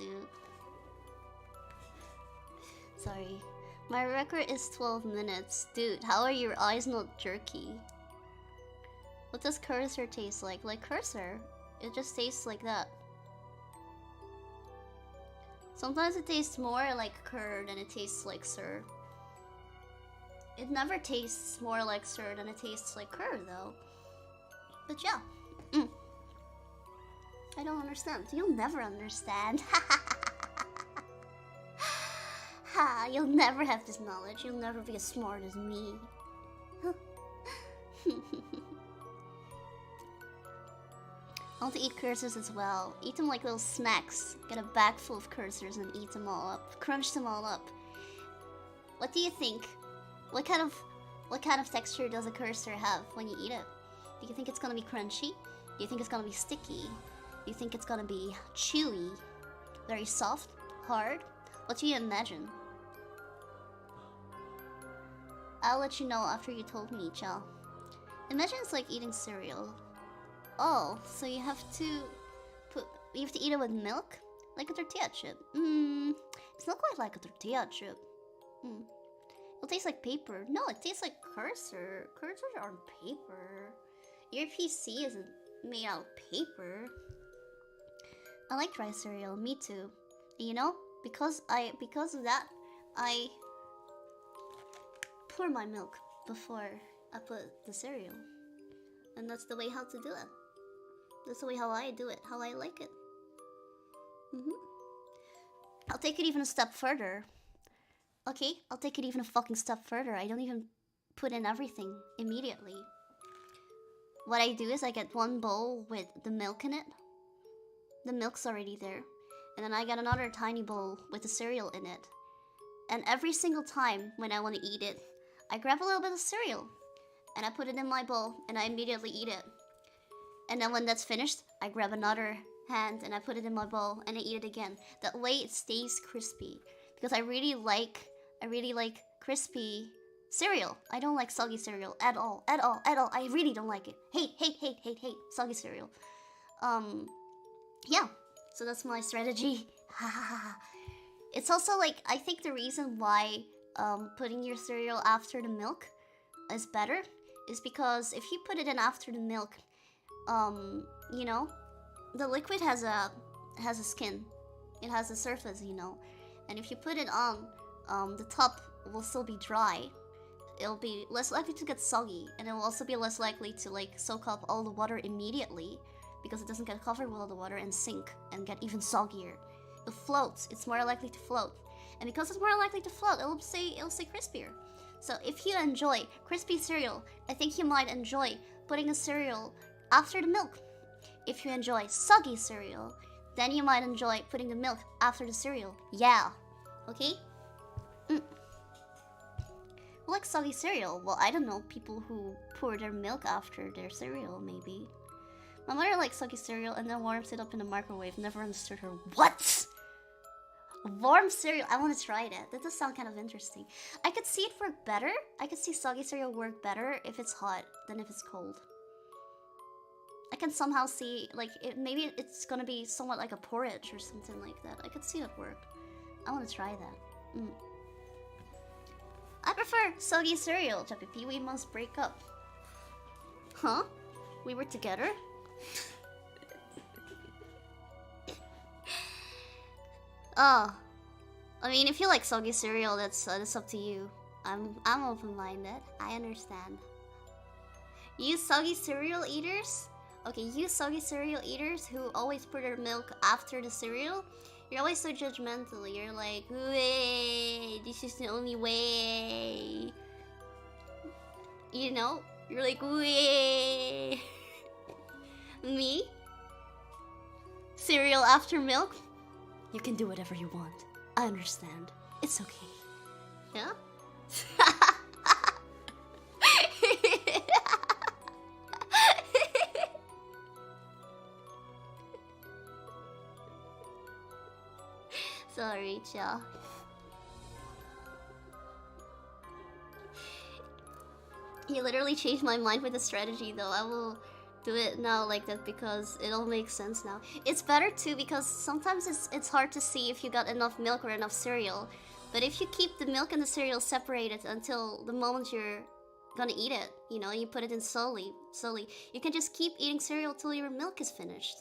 Speaker 1: Sorry. My record is 12 minutes. Dude, how are your eyes not jerky? What does cursor taste like? Like cursor? It just tastes like that. Sometimes it tastes more like curd than it tastes like sir. It never tastes more like sir than it tastes like curd, though. But yeah. I don't understand. You'll never understand. Ha! You'll never have this knowledge. You'll never be as smart as me. I want to eat cursors as well. Eat them like little snacks. Get a bag full of cursors and eat them all up. Crunch them all up. What do you think? What kind of texture does a cursor have when you eat it? Do you think it's gonna be crunchy? Do you think it's gonna be sticky? Do you think it's gonna be chewy? Very soft? Hard? What do you imagine? I'll let you know after you told me, Chaaa. Imagine it's like eating cereal. Oh, so you have to eat it with milk? Like a tortilla chip. It's not quite like a tortilla chip. It'll taste like paper. No, it tastes like cursor. Cursors aren't paper. Your PC isn't made out of paper. I like dry cereal. Me too. And you know, because of that, I pour my milk before I put the cereal. And that's the way how to do it. That's the way how I do it, how I like it. I'll take it even a step further. Okay, I'll take it even a fucking step further. I don't even put in everything immediately. What I do is I get one bowl with the milk in it. The milk's already there. And then I get another tiny bowl with the cereal in it. And every single time when I want to eat it, I grab a little bit of cereal. And I put it in my bowl and I immediately eat it. And then when that's finished, I grab another hand and I put it in my bowl and I eat it again. That way it stays crispy. Because I really like crispy cereal. I don't like soggy cereal at all. I really don't like it. Hate soggy cereal. Yeah. So that's my strategy. It's also like, I think the reason why putting your cereal after the milk is better is because if you put it in after the milk, you know, the liquid has a skin. It has a surface, you know. And if you put it on, the top will still be dry. It'll be less likely to get soggy, and it will also be less likely to like soak up all the water immediately because it doesn't get covered with all the water and sink and get even soggier. It floats. It's more likely to float, and because it's more likely to float, it'll stay crispier. So if you enjoy crispy cereal, I think you might enjoy putting a cereal after the milk. If you enjoy soggy cereal, then you might enjoy putting the milk after the cereal. Yeah. Okay? Who likes soggy cereal? Well, I don't know. People who pour their milk after their cereal, maybe. My mother likes soggy cereal and then warms it up in the microwave. Never understood her. What? Warm cereal? I want to try that. That does sound kind of interesting. I could see it work better. I could see soggy cereal work better if it's hot than if it's cold. I can somehow see, like, maybe it's gonna be somewhat like a porridge or something like that. I could see it work. I want to try that. I prefer soggy cereal, Chapipi. We must break up. Huh? We were together? Oh. I mean, if you like soggy cereal, that's up to you. I'm open-minded. I understand. You soggy cereal eaters? Okay, you soggy cereal eaters who always put their milk after the cereal, you're always so judgmental. You're like, way, this is the only way. You know? You're like, way. Me? Cereal after milk? You can do whatever you want. I understand. It's okay. Yeah? Sorry, Chaaa. You literally changed my mind with the strategy, though. I will do it now like that because it all makes sense now. It's better too because sometimes it's hard to see if you got enough milk or enough cereal. But if you keep the milk and the cereal separated until the moment you're gonna eat it, you know, and you put it in slowly, you can just keep eating cereal till your milk is finished.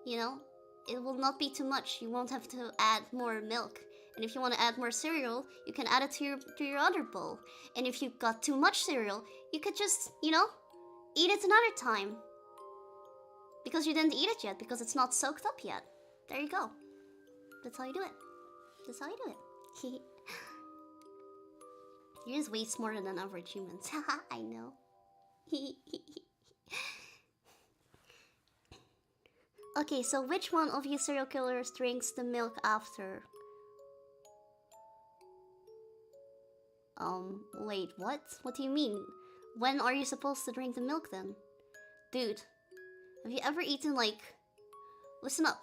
Speaker 1: You know? it will not be too much. You won't have to add more milk. And if you want to add more cereal, you can add it to your other bowl. And if you got too much cereal, you could just, you know, eat it another time. Because you didn't eat it yet, because it's not soaked up yet. There you go. That's how you do it. That's how you do it. You're just way smarter than average humans. I know. Okay, so which one of you serial killers drinks the milk after? Wait, what? What do you mean? When are you supposed to drink the milk then? Dude, have you ever eaten like... Listen up.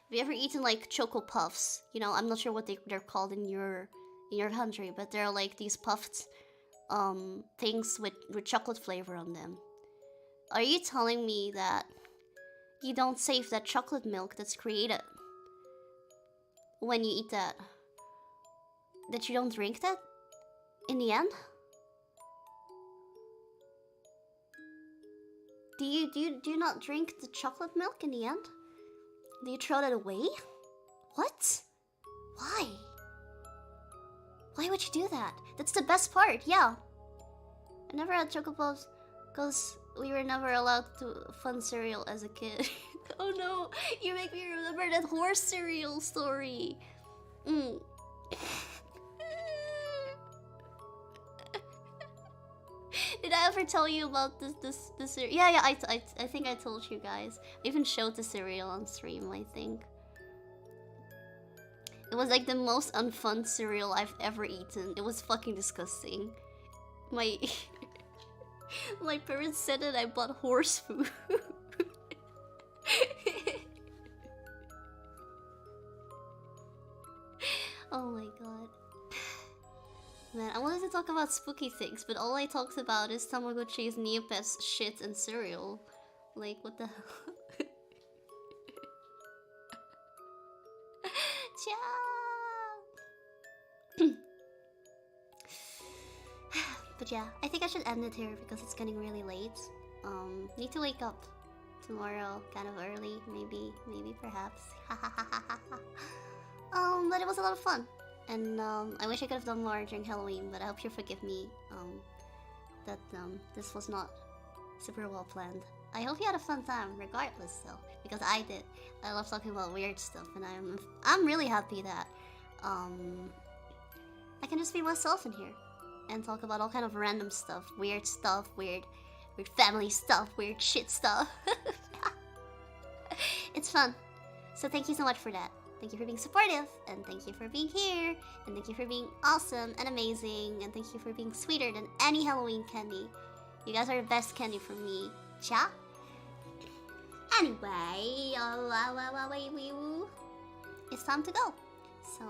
Speaker 1: Have you ever eaten like Choco Puffs? You know, I'm not sure what they're called in your country, but they're like these puffed things with chocolate flavor on them. Are you telling me that you don't save that chocolate milk that's created when you eat that? That you don't drink that in the end? Do you not drink the chocolate milk in the end? Do you throw that away? What? Why? Why would you do that? That's the best part, yeah. I never had Choco Puffs because we were never allowed to fun cereal as a kid. Oh no, you make me remember that horse cereal story. Did I ever tell you about this cereal? Yeah, I think I told you guys. I even showed the cereal on stream, I think. It was like the most unfun cereal I've ever eaten. It was fucking disgusting. My my parents said that I bought horse food. Oh my god. Man, I wanted to talk about spooky things, but all I talked about is Tamagotchi and Neopets, shit, and cereal. Like, what the hell? But yeah, I think I should end it here because it's getting really late. Need to wake up tomorrow, kind of early, maybe, perhaps. But it was a lot of fun. And I wish I could have done more during Halloween, but I hope you forgive me that this was not super well planned. I hope you had a fun time, regardless, though, because I did. I love talking about weird stuff, and I'm really happy that I can just be myself in here and talk about all kind of random stuff, weird family stuff, weird shit stuff. It's fun. So thank you so much for that. Thank you for being supportive, and thank you for being here, and thank you for being awesome and amazing, and thank you for being sweeter than any Halloween candy. You guys are the best candy for me. Cha? Anyway, it's time to go. So,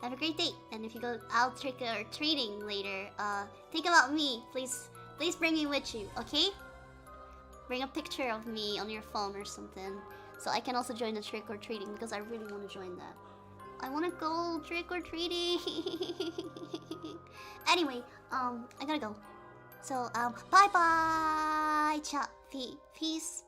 Speaker 1: have a great day, and if you go out trick-or-treating later, think about me. Please bring me with you, okay? Bring a picture of me on your phone or something, so I can also join the trick-or-treating, because I really want to join that. I want to go trick-or-treating. Anyway, I gotta go. So, bye-bye. Peace.